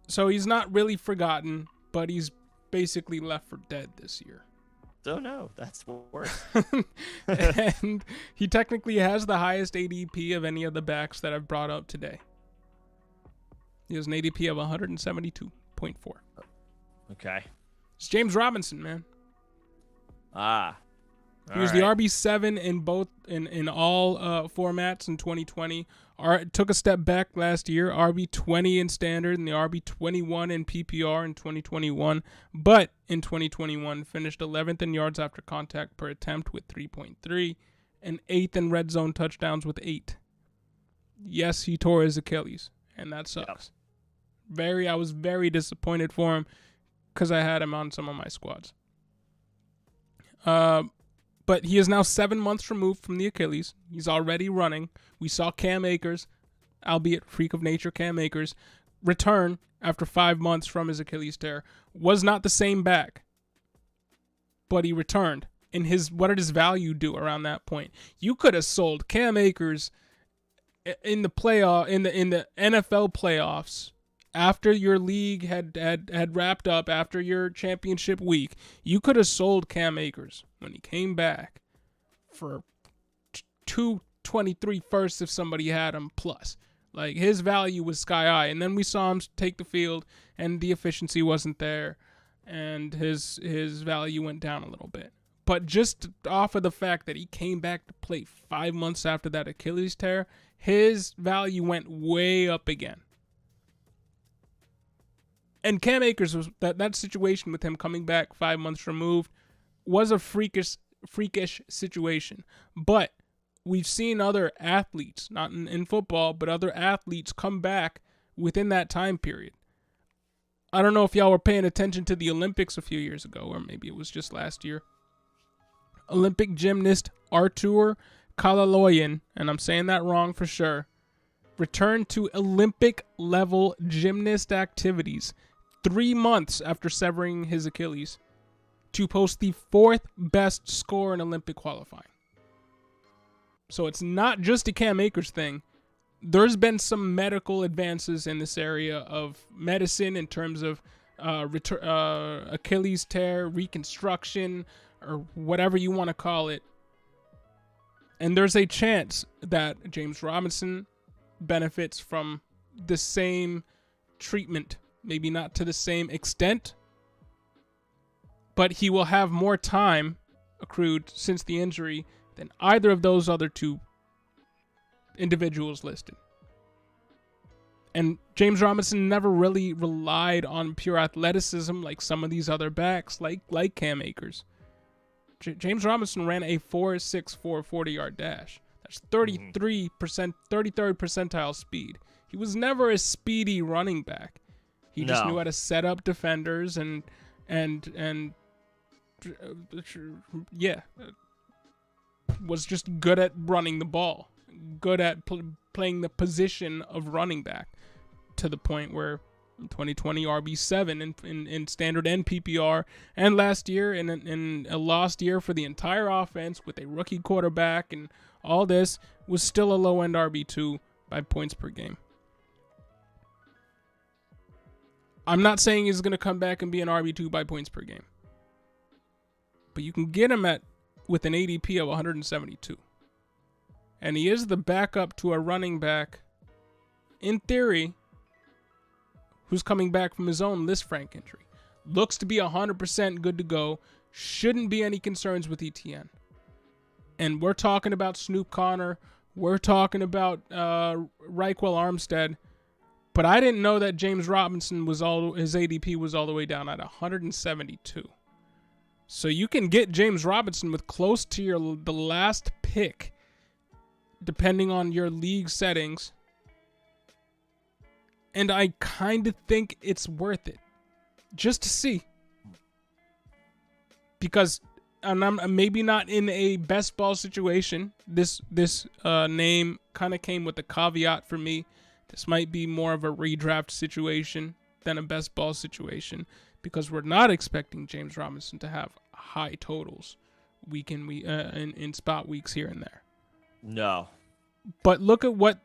So he's not really forgotten, but he's basically left for dead this year. Oh no, that's worse. And he technically has the highest ADP of any of the backs that I've brought up today. He has an ADP of 172.4. Okay. It's James Robinson, man. He was the RB7 in both in all formats in 2020. Took a step back last year, RB20 in standard and the RB21 in PPR in 2021. But in 2021, finished 11th in yards after contact per attempt with 3.3 and 8th in red zone touchdowns with 8. Yes, he tore his Achilles, and that sucks. Yep. I was very disappointed for him because I had him on some of my squads. But he is now 7 months removed from the Achilles. He's already running. We saw Cam Akers, albeit freak of nature Cam Akers, return after 5 months from his Achilles tear. Was not the same back, but he returned. And what did his value do around that point? You could have sold Cam Akers in the NFL playoffs. After your league had wrapped up, after your championship week, you could have sold Cam Akers when he came back for 223 firsts if somebody had him plus. Like, his value was sky high. And then we saw him take the field, and the efficiency wasn't there, and his value went down a little bit. But just off of the fact that he came back to play 5 months after that Achilles tear, his value went way up again. And Cam Akers, was that situation with him coming back 5 months removed was a freakish situation. But we've seen other athletes, not in football, but other athletes come back within that time period. I don't know if y'all were paying attention to the Olympics a few years ago, or maybe it was just last year. Olympic gymnast Artur Kalaloyan, and I'm saying that wrong for sure, returned to Olympic-level gymnast activities 3 months after severing his Achilles to post the 4th best score in Olympic qualifying. So it's not just a Cam Akers thing. There's been some medical advances in this area of medicine in terms of Achilles tear, reconstruction, or whatever you want to call it. And there's a chance that James Robinson benefits from the same treatment, maybe not to the same extent, but he will have more time accrued since the injury than either of those other two individuals listed. And James Robinson never really relied on pure athleticism like some of these other backs, like Cam Akers. James Robinson ran a 4.64 40-yard dash. That's 33%, 33rd percentile speed. He was never a speedy running back. He just knew how to set up defenders and was just good at running the ball, good at playing the position of running back, to the point where in 2020 RB7 in standard and PPR, and last year in a lost year for the entire offense with a rookie quarterback and all this, was still a low-end RB2 by points per game. I'm not saying he's going to come back and be an RB2 by points per game, but you can get him with an ADP of 172. And he is the backup to a running back, in theory, who's coming back from his own Lisfranc injury. Looks to be 100% good to go. Shouldn't be any concerns with ETN. And we're talking about Snoop Connor. We're talking about Reichwell Armstead. But I didn't know that James Robinson his ADP was all the way down at 172. So you can get James Robinson with close to the last pick, depending on your league settings. And I kind of think it's worth it, just to see. Because I'm maybe not in a best ball situation. This name kind of came with a caveat for me. This might be more of a redraft situation than a best ball situation, because we're not expecting James Robinson to have high totals in spot weeks here and there. No. But look at what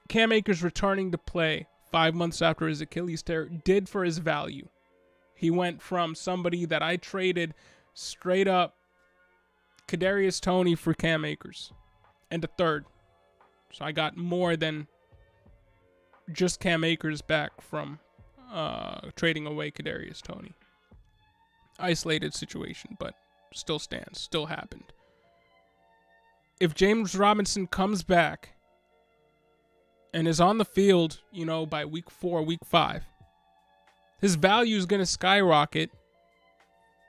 Cam Akers returning to play 5 months after his Achilles tear did for his value. He went from somebody that I traded straight up Kadarius Toney for Cam Akers and a third. So I got more than just Cam Akers back from trading away Kadarius Toney. Isolated situation, but still stands, still happened. If James Robinson comes back and is on the field, by week 4, week 5, his value is going to skyrocket,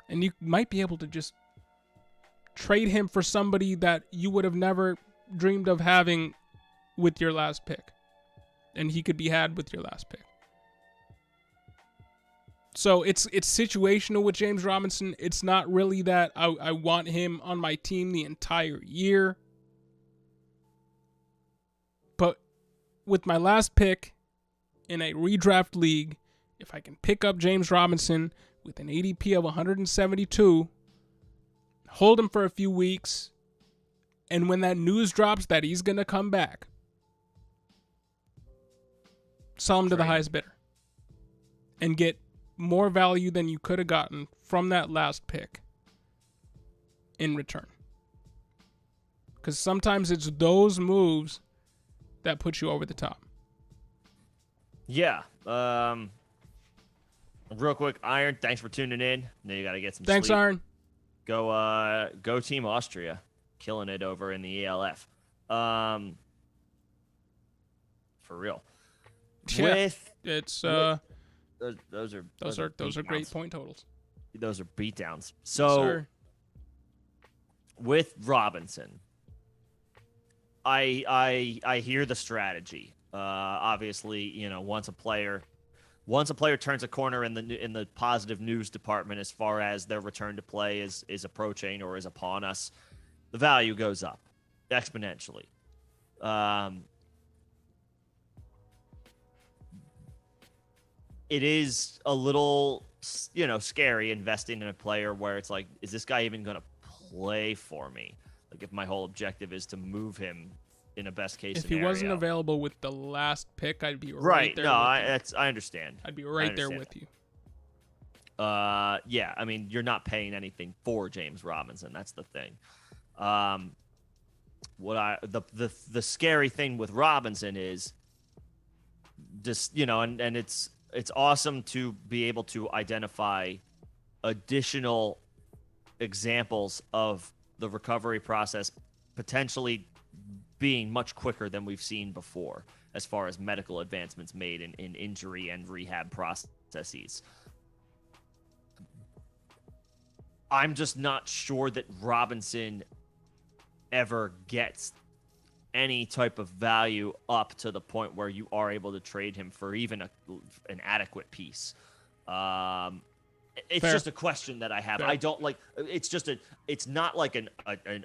and you might be able to just trade him for somebody that you would have never dreamed of having with your last pick, and he could be had with your last pick. So it's situational with James Robinson. It's not really that I want him on my team the entire year. But with my last pick in a redraft league, if I can pick up James Robinson with an ADP of 172, hold him for a few weeks, and when that news drops that he's going to come back, sell him to the highest bidder and get more value than you could have gotten from that last pick in return. Because sometimes it's those moves that put you over the top. Yeah. Real quick, Iron, thanks for tuning in. Now you got to get some Thanks, sleep. Iron. Go Team Austria. Killing it over in the ELF. For real. Yeah, it's those are great point totals. Those are beatdowns. So with Robinson, I hear the strategy. Obviously, once a player turns a corner in the positive news department as far as their return to play is approaching or is upon us, the value goes up exponentially. It is a little, scary investing in a player where it's like, is this guy even going to play for me? Like, if my whole objective is to move him in a best case scenario. If he wasn't available with the last pick, I'd be right there. I understand. I'd be right there with you. Yeah, I mean, you're not paying anything for James Robinson. That's the thing. The scary thing with Robinson is just, and it's awesome to be able to identify additional examples of the recovery process potentially being much quicker than we've seen before as far as medical advancements made in injury and rehab processes. I'm just not sure that Robinson ever gets any type of value up to the point where you are able to trade him for even an adequate piece. It's just a question that I have. Fair. I don't like. It's not like an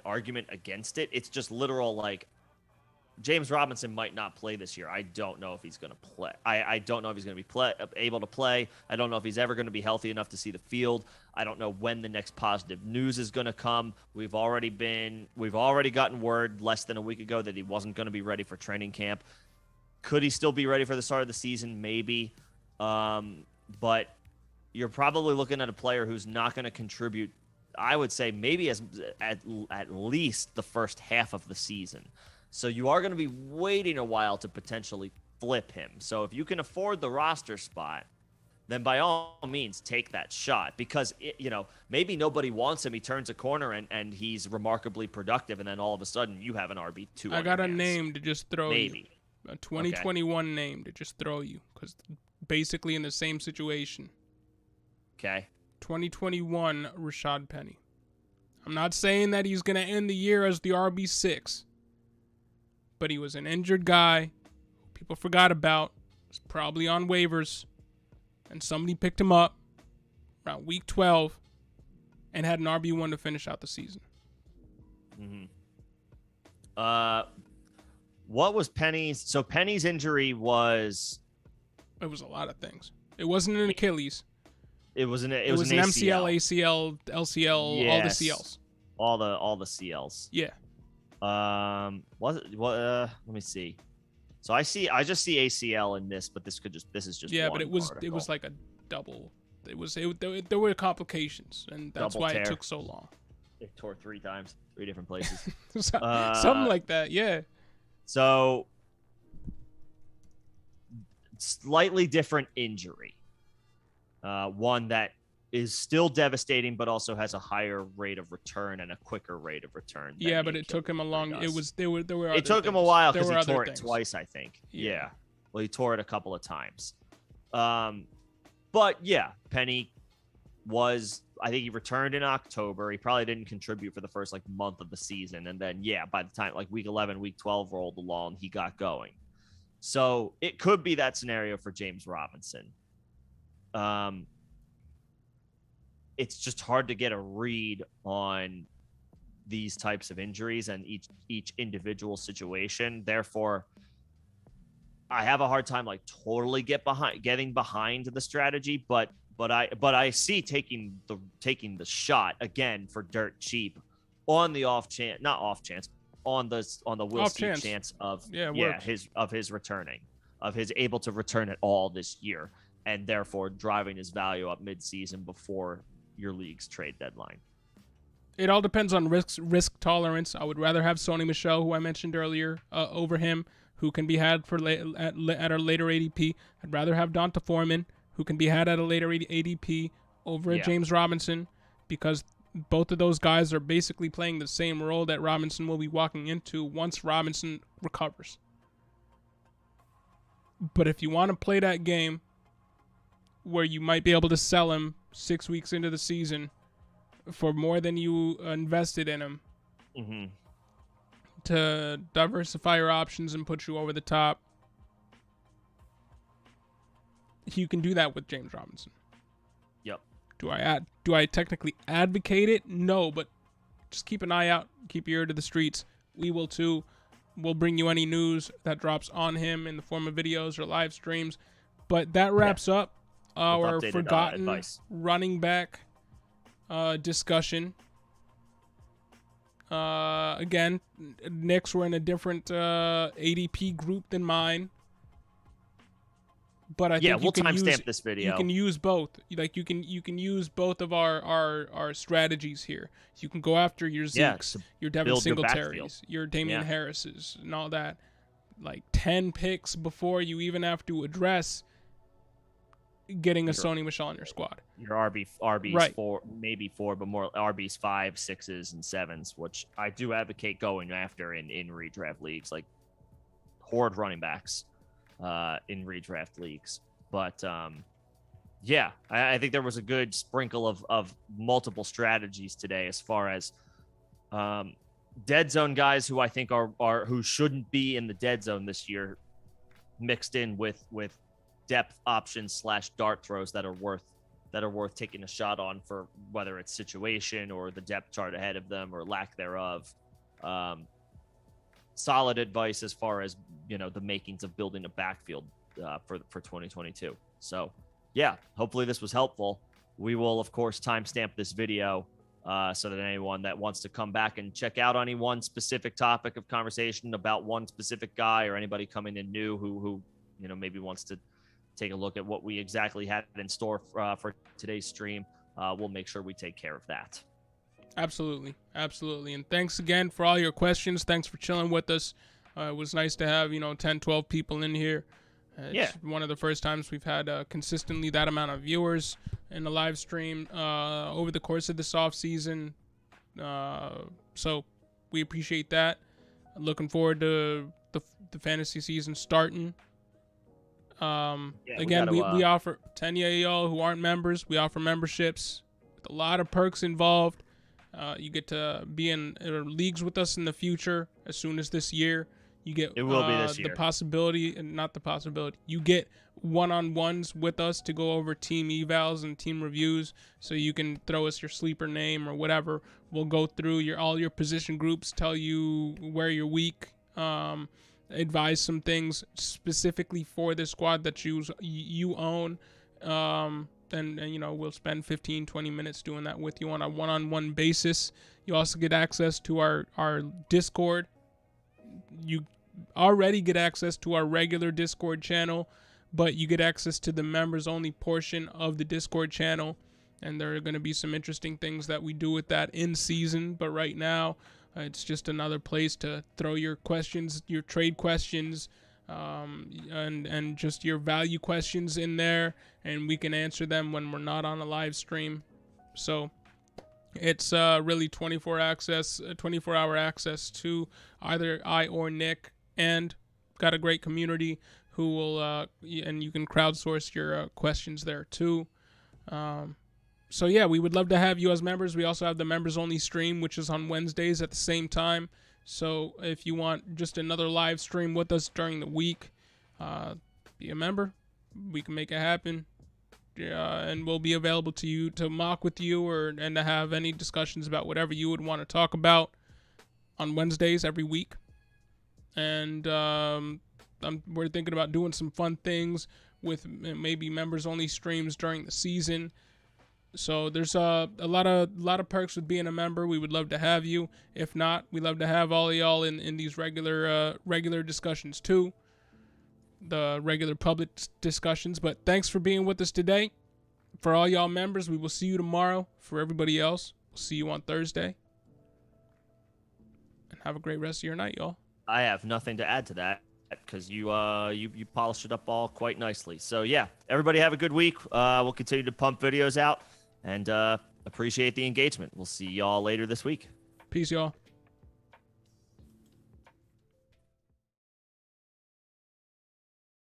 argument against it. It's just literal like. James Robinson might not play this year. I don't know if he's going to play. I don't know if he's going to be able to play. I don't know if he's ever going to be healthy enough to see the field. I don't know when the next positive news is going to come. We've already gotten word less than a week ago that he wasn't going to be ready for training camp. Could he still be ready for the start of the season? Maybe. But you're probably looking at a player who's not going to contribute, I would say, maybe at least the first half of the season. So you are going to be waiting a while to potentially flip him. So if you can afford the roster spot, then by all means take that shot, because maybe nobody wants him. He turns a corner and he's remarkably productive, and then all of a sudden you have an RB2. I got a name to just throw you. A 2021 name to just throw you, because basically in the same situation. Okay. 2021 Rashad Penny. I'm not saying that he's going to end the year as the RB6. But he was an injured guy people forgot about. Was probably on waivers. And somebody picked him up around week 12 and had an RB1 to finish out the season. Mm-hmm. What was Penny's? So Penny's injury was... It was a lot of things. It wasn't an Achilles. It was an MCL, ACL, LCL, yes. All the CLs. All the CLs. Yeah. Let me see. So I just see ACL in this, but this is just yeah, one but it was like a double. There were complications, and that's why it took so long. It tore 3 times, 3 different places. Something like that, yeah. So slightly different injury. One that is still devastating, but also has a higher rate of return and a quicker rate of return. Yeah, but it took him a long. Does. It took him a while because he tore it twice, I think. Yeah. Well, he tore it a couple of times. But yeah, Penny I think he returned in October. He probably didn't contribute for the first month of the season, and then by the time week 11, week 12 rolled along, he got going. So it could be that scenario for James Robinson. It's just hard to get a read on these types of injuries and each individual situation. Therefore, I have a hard time totally getting behind the strategy, but I see taking the shot again for dirt cheap on the on the Will Steve chance of his returning, of his able to return at all this year, and therefore driving his value up mid-season before your league's trade deadline. It all depends on risk tolerance. I would rather have Sony Michel, who I mentioned earlier, over him, who can be had for at a later ADP. I'd rather have Donta Foreman, who can be had at a later ADP, over James Robinson, because both of those guys are basically playing the same role that Robinson will be walking into once Robinson recovers. But if you want to play that game where you might be able to sell him 6 weeks into the season for more than you invested in him, mm-hmm. to diversify your options and put you over the top, you can do that with James Robinson. Yep. Do I technically advocate it? No, but just keep an eye out. Keep your ear to the streets. We will too. We'll bring you any news that drops on him in the form of videos or live streams. But that wraps up our forgotten running back discussion. Again, Knicks were in a different ADP group than mine. But I think we'll timestamp this video. You can use both. Like you can use both of our strategies here. You can go after your Zekes, your Devin Singletaries, your Damien Harrises, and all that. Like 10 picks before you even have to address getting a Sony Michel on your squad. Your RBs right. 4, maybe 4, but more RBs 5, 6s, and 7s, which I do advocate going after in redraft leagues, like horde running backs. In redraft leagues. But I think there was a good sprinkle of multiple strategies today as far as dead zone guys who I think are who shouldn't be in the dead zone this year, mixed in with depth options / dart throws that are worth taking a shot on, for whether it's situation or the depth chart ahead of them or lack thereof. Solid advice as far as, the makings of building a backfield for 2022. So hopefully this was helpful. We will of course timestamp this video so that anyone that wants to come back and check out any one specific topic of conversation about one specific guy, or anybody coming in new who maybe wants to take a look at what we exactly had in store for today's stream, we'll make sure we take care of that. Absolutely. And thanks again for all your questions. Thanks for chilling with us. It was nice to have 10, 12 people in here. It's one of the first times we've had consistently that amount of viewers in the live stream over the course of this off season. So we appreciate that. Looking forward to the fantasy season starting. Again, we offer 10 of y'all who aren't members. We offer memberships with a lot of perks involved. You get to be in leagues with us in the future as soon as this year. You get it will be this year. You get one-on-ones with us to go over team evals and team reviews, so you can throw us your sleeper name or whatever. We'll go through all your position groups, tell you where you're weak, advise some things specifically for the squad that you own. And we'll spend 15-20 minutes doing that with you on a one-on-one basis. You also get access to our Discord. You already get access to our regular Discord channel, but you get access to the members only portion of the Discord channel, and there are going to be some interesting things that we do with that in season. But right now it's just another place to throw your questions, your trade questions, and just your value questions in there, and we can answer them when we're not on a live stream. So it's really 24-hour access to either I or Nick, and got a great community who will and you can crowdsource your questions there too. So we would love to have you as members. We also have the members only stream, which is on Wednesdays at the same time. So if you want just another live stream with us during the week, be a member. We can make it happen. And we'll be available to you to mock with you and to have any discussions about whatever you would want to talk about on Wednesdays every week. And we're thinking about doing some fun things with maybe members only streams during the season. So there's a lot of perks with being a member. We would love to have you. If not, we love to have all of y'all in these regular discussions too. The regular public discussions. But thanks for being with us today. For all y'all members, we will see you tomorrow. For everybody else, we'll see you on Thursday. And have a great rest of your night, y'all. I have nothing to add to that because you polished it up all quite nicely. So everybody have a good week. We'll continue to pump videos out and appreciate the engagement. We'll see y'all later this week. Peace, y'all.